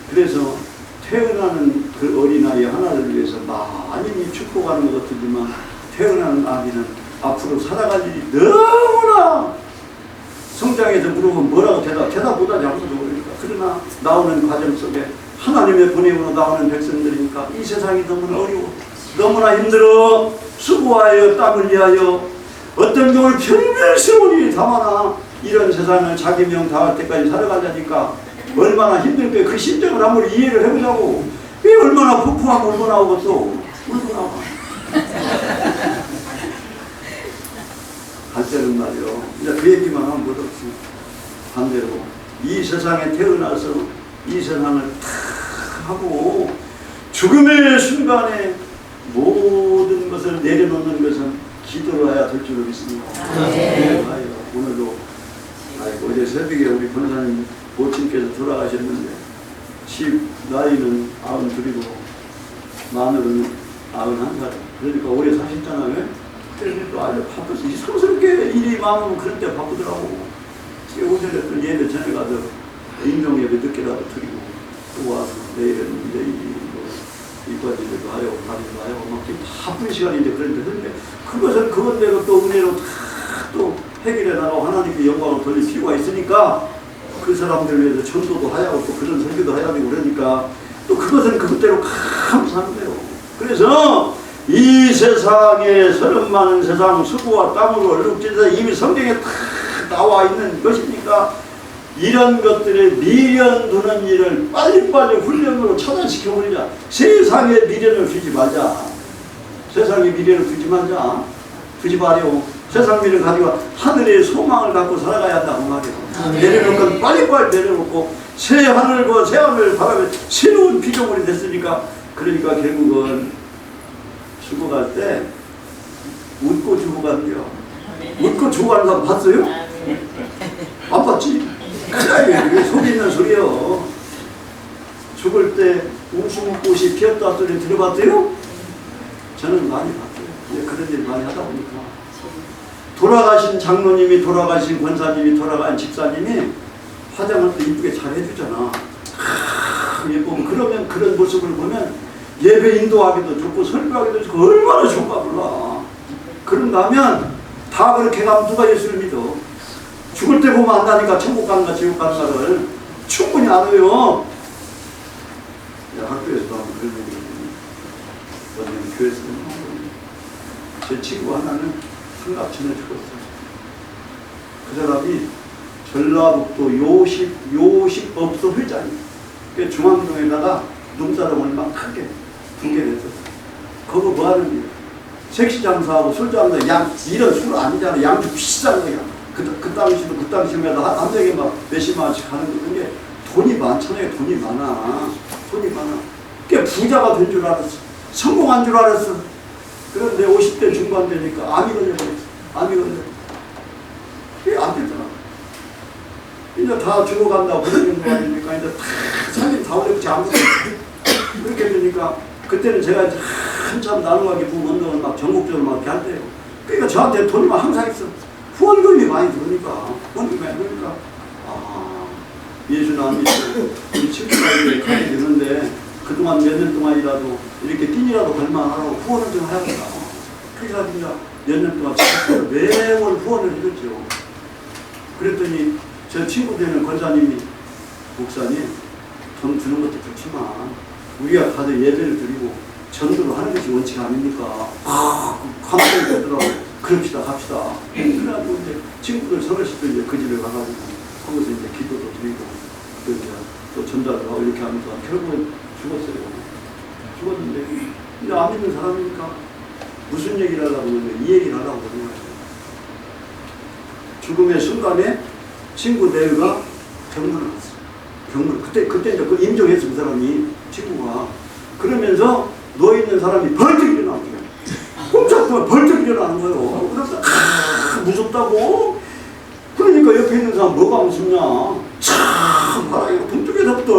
그래서 태어나는 그 어린아이 하나를 위해서 많이 축복하는 것 같지만 태어나는 아기는 앞으로 살아갈 일이 너무나 성장해서 물어보면 뭐라고 대답 못하지 않고도 그러니까. 그러나 나오는 과정 속에 하나님의 보냄으로 나오는 백성들이니까 이 세상이 너무나 어려워. 너무나 힘들어. 수고하여 땀 흘리하여 어떤 경우를 별별스러운 일이 다 많아. 이런 세상을 자기 명 다할 때까지 살아가려니까 얼마나 힘들게 그 심정을 아무리 이해를 해보자고. 이게 얼마나 폭풍하고 울고 나오겠어. 울고 나와. 갈 때는 말이요. 이제 그 얘기만 하면 못없지. 반대로 이 세상에 태어나서 이 세상을 탁 하고 죽음의 순간에 모든 것을 내려놓는 것은 기도로 해야 될 줄로 믿습니다. 오늘도 어제 새벽에 우리 권사님 모친께서 돌아가셨는데 나이는 92이고 마늘은 91살. 그러니까 오래 사셨잖아요. 그래서 또 아주 바빠서 이상스럽게 일이 많으면 그런 때 바쁘더라고. 오전에 또 예배 전에 가서 인종예배 늦게라도 드리고 또 와서 내일은 이제 이과지도 하려고 가기도 하려고 막 바쁜 시간인데 그런데 그것은 그것대로 또 은혜로 다 또 해결해 나가고 하나님께 영광을 돌릴 필요가 있으니까 그 사람들을 위해서 전도도 하고 또 그런 설교도 해야 되고 그러니까 또 그것은 그것대로 감사하는 거예요. 그래서 이 세상에 서름 많은 세상 수고와 땀으로 얼룩진에서 이미 성경에 다 나와 있는 것이니까 이런 것들에 미련 두는 일을 빨리빨리 훈련으로 차단시켜버리자. 세상에 미련을 두지 말자. 세상에 미련을 두지 말자. 두지 마려. 세상 미련 가지고 하늘의 소망을 갖고 살아가야 한다고 말이에요. 내려놓을 건 빨리빨리 내려놓고 새 하늘과 새 하늘을 바라며 새로운 피조물이 됐으니까 그러니까 결국은 죽어갈 때 웃고 죽어간대요. 웃고 죽어가는 사람 봤어요? 안 봤지? 그래, 속에 있는 소리요. 죽을 때 웃음꽃이 피었다 소리 들어봤어요? 저는 많이 봤어요. 그런 일 많이 하다 보니까. 돌아가신 장로님이, 돌아가신 권사님이, 돌아간 집사님이 화장을 또 이쁘게 잘 해주잖아. 예쁘면 그러면 그런 모습을 보면 예배 인도하기도 좋고 설교하기도 좋고 얼마나 좋은가 몰라. 그런가 하면 다 그렇게 가면 누가 예수를 믿어. 죽을 때 보면 안다니까 천국 가는가 지옥 가는가를 충분히 알아요. 학교에서도 하면 그런 얘기 어제는 교회에서도 하고 제 친구 하나는 한갑천에 죽었어요. 그 사람이 전라북도 요식업소 회장이에요. 중앙동에다가 농사를 막 크게 2개 냈었어요. 그거 뭐 하는 일이야? 색시 장사하고 술 장사, 이런 술 아니잖아. 양주 비싼 거야. 그 당시면 한 명에 막 몇십만 원씩 하는 거. 근데 돈이 많잖아요. 돈이 많아. 꽤 부자가 된 줄 알았어. 성공한 줄 알았어. 그런데 50대 중반 되니까 암이 걸려버렸어. 그게 안 되더라. 이제 다 죽어간다고 그런 거 아닙니까? 이제 다 살림 다 어렵지 않고 그렇게 되니까 그때는 제가 한참 나눔하게 부흥운동을 막 전국적으로 막 이렇게 할 때요. 그러니까 저한테 돈이 막 항상 있어. 후원금이 많이 들으니까 예수는 안 믿고 우리 친구들이 가게 되는데 그동안 몇 년 동안이라도 이렇게 띵이라도 갈만하라고 후원을 좀 해야겠다. 그래서 몇 년 동안 매월 후원을 해줬죠. 그랬더니 제 친구 되는 권사님이 목사님 돈 주는 것도 좋지만 우리가 가서 예배를 드리고 전도를 하는 것이 원칙 아닙니까? 감동이 되더라고. 그럽시다 갑시다. 그래가지고 이제 친구들 서울시도 이제 그 집에 가가지고 거기서 이제 기도도 드리고 또 이제 또 전달을 하고 이렇게 하면서 결국은 죽었는데 이제 안 믿는 사람이니까 무슨 얘기를 하려고 그러는데 이 얘기를 하려고 그러는 거예요. 죽음의 순간에 친구 내외가 병문을 갔어. 그때 이제 그 인정했어. 그 사람이 친구가. 그러면서 누워있는 사람이 벌떡 일어나는 거예요. 꼼짝도 벌떡 일어나는 거예요. 그래서 무섭다고? 그러니까 옆에 있는 사람 뭐가 무섭냐? 참 바람이 북쪽에서부터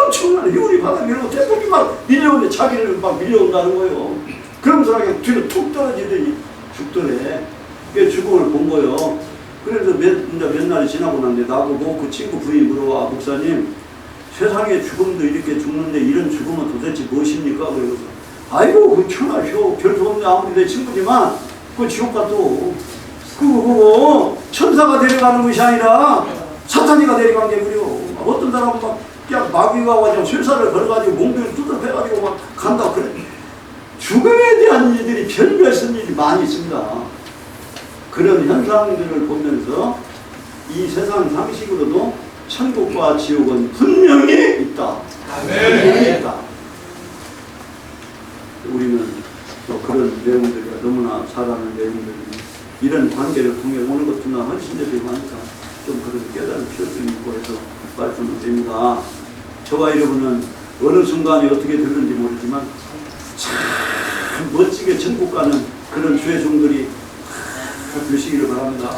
엄청난 효리 바람이 일어나고 태풍이 막 밀려오는데 자기를 막 밀려온다는 거예요. 그런 사람이 뒤로 툭 떨어지더니 죽더래. 그게 죽음을 본 거예요. 그래서 몇 날이 지나고 났는데 나보고 그 친구 부인이 물어와, 목사님 세상에 죽음도 이렇게 죽는데 이런 죽음은 도대체 무엇입니까? 그래서 아이고 그 천하쇼 별수 없네. 아무리 내 친구지만 그 지옥 가도 그거 천사가 데려가는 것이 아니라 사탄이가 데려간 게 그래요. 어떤 사람은 막 그냥 마귀가 와서 쇠사를 걸어가지고 몽둥이를 두드려 패가지고 막 간다 그래. 죽음에 대한 일들이 별별 쓴 일이 많이 있습니다. 그런 현상들을 보면서 이 세상 상식으로도 천국과 지옥은 분명히 있다. 분명히 있다. 우리는 또 그런 내용들이 너무나 잘 아는 내용들이 이런 관계를 통해 오는 것보다 훨씬 더 되고 하니까 좀 그런 깨달을 필요성이 있고 해서 말씀을 드립니다. 저와 여러분은 어느 순간에 어떻게 됐는지 모르지만 참 멋지게 천국 가는 그런 주의 종들이 되시기를 바랍니다.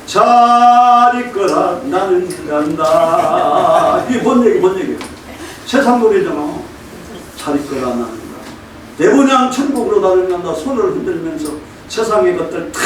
잘 있거라 나는 간다. 이게 뭔 얘기예요? 세상 노래잖아. 잘 있거라 나는 간다. 대본양 천국으로 나는 간다. 손을 흔들면서 세상의 것들 다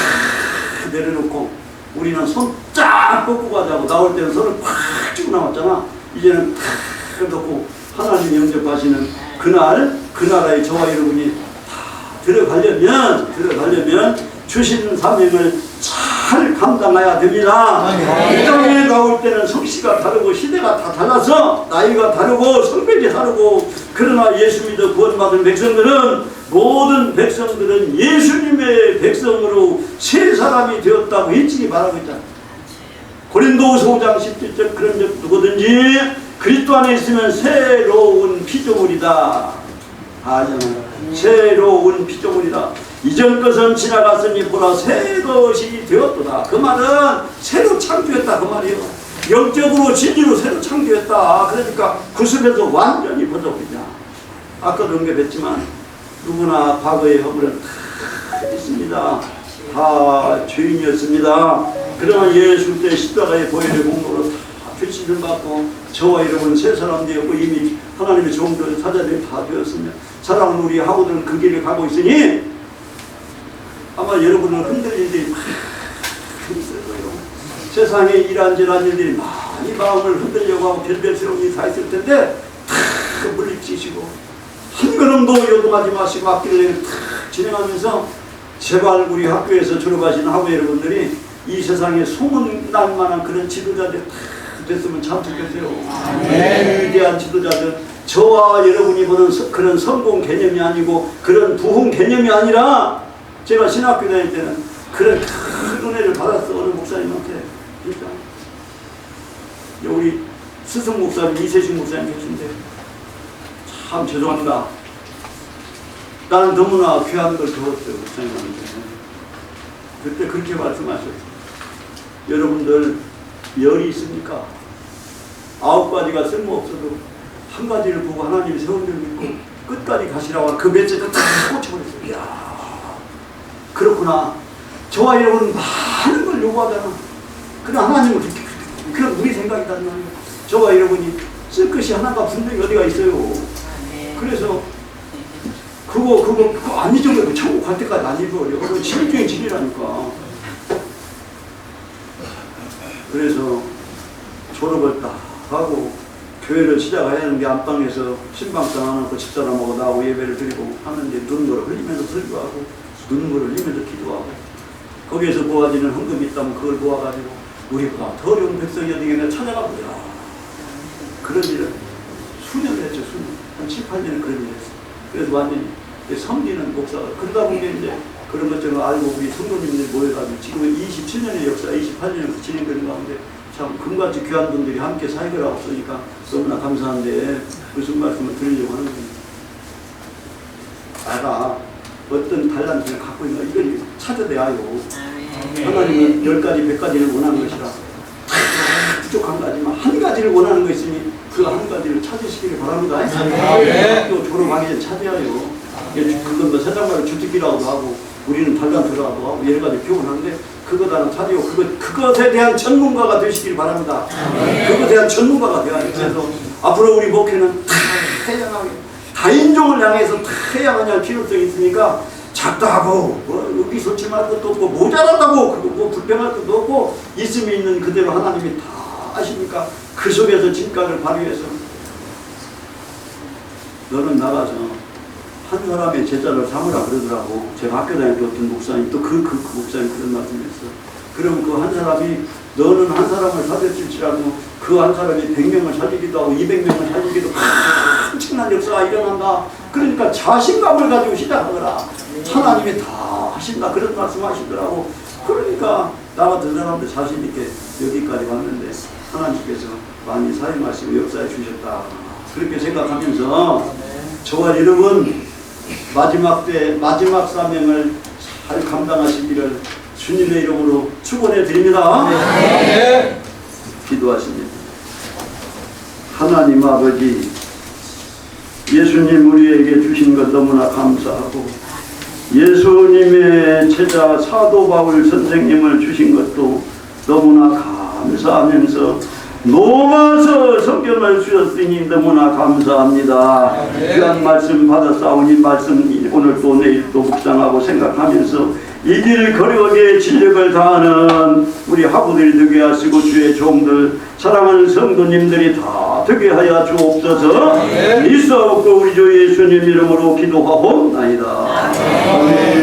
내려놓고 우리는 손 쫙 뻗고 가자고. 나올 때는 손을 팍 쥐고 나왔잖아. 이제는 탁 놓고 하나님 영접하시는 그날 그 나라에 저와 여러분이 다 들어가려면 주신 사명을 잘 감당해야 됩니다. 이 땅에 나올 때는 성씨가 다르고 시대가 다 달라서 나이가 다르고 성별이 다르고, 그러나 예수 믿어 구원받은 백성들은 모든 백성들은 예수님의 백성으로 새 사람이 되었다고 일찍이 말하고 있잖아. 고린도후서 5장 17절 그런 적 누구든지 그리스도 안에 있으면 새로운 피조물이다. 새로운 피조물이다. 이전 것은 지나갔으니 보라 새 것이 되었도다. 그 말은 새로 창조했다 그 말이에요. 영적으로 진리로 새로 창조했다. 그러니까 그 속에서 완전히 벗어버리자. 아까도 언급했지만 누구나 과거의 허물은 다 있습니다. 다 죄인이었습니다. 그러나 예수 때 십자가의 보혈의 공로로 다 죄를 받고 저와 여러분 새 사람 되었고 이미 하나님의 종들 사자들이 다 되었으며 사랑하는 우리 하고들은 그 길을 가고 있으니 아마 여러분은 흔들릴 일이 많이 있을 거예요. 세상에 이란저란 일들이 많이 마음을 흔들려고 하고 별별스러운 일이 다 있을 텐데 다 물리치시고 한 걸음도 요동하지 마시고 앞길을 탁 진행하면서 제발 우리 학교에서 졸업하신 학우 여러분들이 이 세상에 소문날 만한 그런 지도자들 다 됐으면 참 좋겠어요. 위대한 지도자들, 저와 여러분이 보는 그런 성공 개념이 아니고 그런 부흥 개념이 아니라 제가 신학교 다닐 때는 그런 큰 은혜를 받았어. 어느 목사님한테. 그러니까 우리 스승 목사님 이세식 목사님 계신데 참 죄송합니다. 나는 너무나 귀한 걸 배웠어요. 목사님한테. 그때 그렇게 말씀하셨어요. 여러분들 열이 있습니까? 9가지가 쓸모없어도 한 가지를 보고 하나님이 세운 줄 믿고 끝까지 가시라고 그 맺지를 다 꽂혀버렸어요. 이야, 그렇구나. 저와 여러분은 많은 걸 요구하잖아. 그러나 하나님은 그런 우리 생각이란 말이에요. 저와 여러분이 쓸 것이 하나가 분명히 어디가 있어요. 그래서 그거 안 잊어버려. 천국 갈 때까지 안 잊어버려. 그거 진리중에 진리라니까. 그래서 졸업을 딱 하고 교회를 시작해야 하는 게 안방에서 신방상 안 하고 집사람하고 나하고 예배를 드리고 하는데 눈물을 흘리면서 설교하고 눈물을 흘리면서 기도하고 거기에서 모아지는 헌금이 있다면 그걸 모아가지고 우리보다 더 어려운 백성이 어디에 내가 찾아가보자. 그런 일을 수년을 했죠. 수년. 한 7, 8년을 그런 일을 했어요. 그래서 완전히 섬기는 목사가 그러다 보니 이제 그런 것들을 알고 우리 성도님들이 모여가지고 지금은 27년의 역사, 28년에서 진행되는 가운데 참 금같이 귀한 분들이 함께 사역을 하고 있으니까 너무나 감사한데 무슨 말씀을 드리려고 하는 겁니다. 내가 어떤 달란트를 갖고 있나 이걸 찾아내야요. 하나님은 10가지, 100가지를 원하는 것이라 부족한 가지만 한 가지를 원하는 거 있으니 그 한 가지를 찾으시기를 바랍니다. 학교 졸업하기 전에 찾아야요. 그건 뭐 세상 말로 주특기라고도 하고 우리는 달란트라고 하고 여러 가지 교훈하는데 그거다는 다르고 그것에 대한 전문가가 되시길 바랍니다. 그것에 대한 전문가가 되어야 돼요. 그래서 앞으로 우리 목회는 다양하게 다인종을 향해서 다양한 필요성이 있으니까 작다고 뭐 여기 설치할 것도 없고 모자라다고 뭐 불평할 것도 없고 있으면 있는 그대로 하나님이 다 아시니까 그 속에서 진가를 발휘해서 너는 나가서 한 사람의 제자를 삼으라 그러더라고. 제가 학교 다닐 때 어떤 목사님 또 그 목사님 그런 말씀했어. 그럼 그 한 사람이 너는 한 사람을 살렸을지라도 그 한 사람이 100명을 살리기도 하고 200명을 살리기도 엄청난 역사가 일어난다. 그러니까 자신감을 가지고 시작하거라. 하나님이 다 하신다. 그런 말씀 하시더라고. 그러니까 나 같은 사람들 자신 있게 여기까지 왔는데 하나님께서 많이 사용하시고 역사해 주셨다. 그렇게 생각하면서 저와 여러분 마지막 때 마지막 사명을 잘 감당하시기를 주님의 이름으로 축원해 드립니다. 네. 기도하십니다. 하나님 아버지, 예수님 우리에게 주신 것 너무나 감사하고 예수님의 제자 사도 바울 선생님을 주신 것도 너무나 감사하면서 노마서 성경을 주셨으니 너무나 감사합니다. 귀한 말씀 받았사오니 말씀 오늘 또 내일 또 묵상하고 생각하면서 이 길 거룩하게 진력을 다하는 우리 하부들이 되게 하시고 주의 종들 사랑하는 성도님들이 다 되게 하여 주옵소서. 있어옵고 우리 주 예수님 이름으로 기도하옵나이다. 아멘.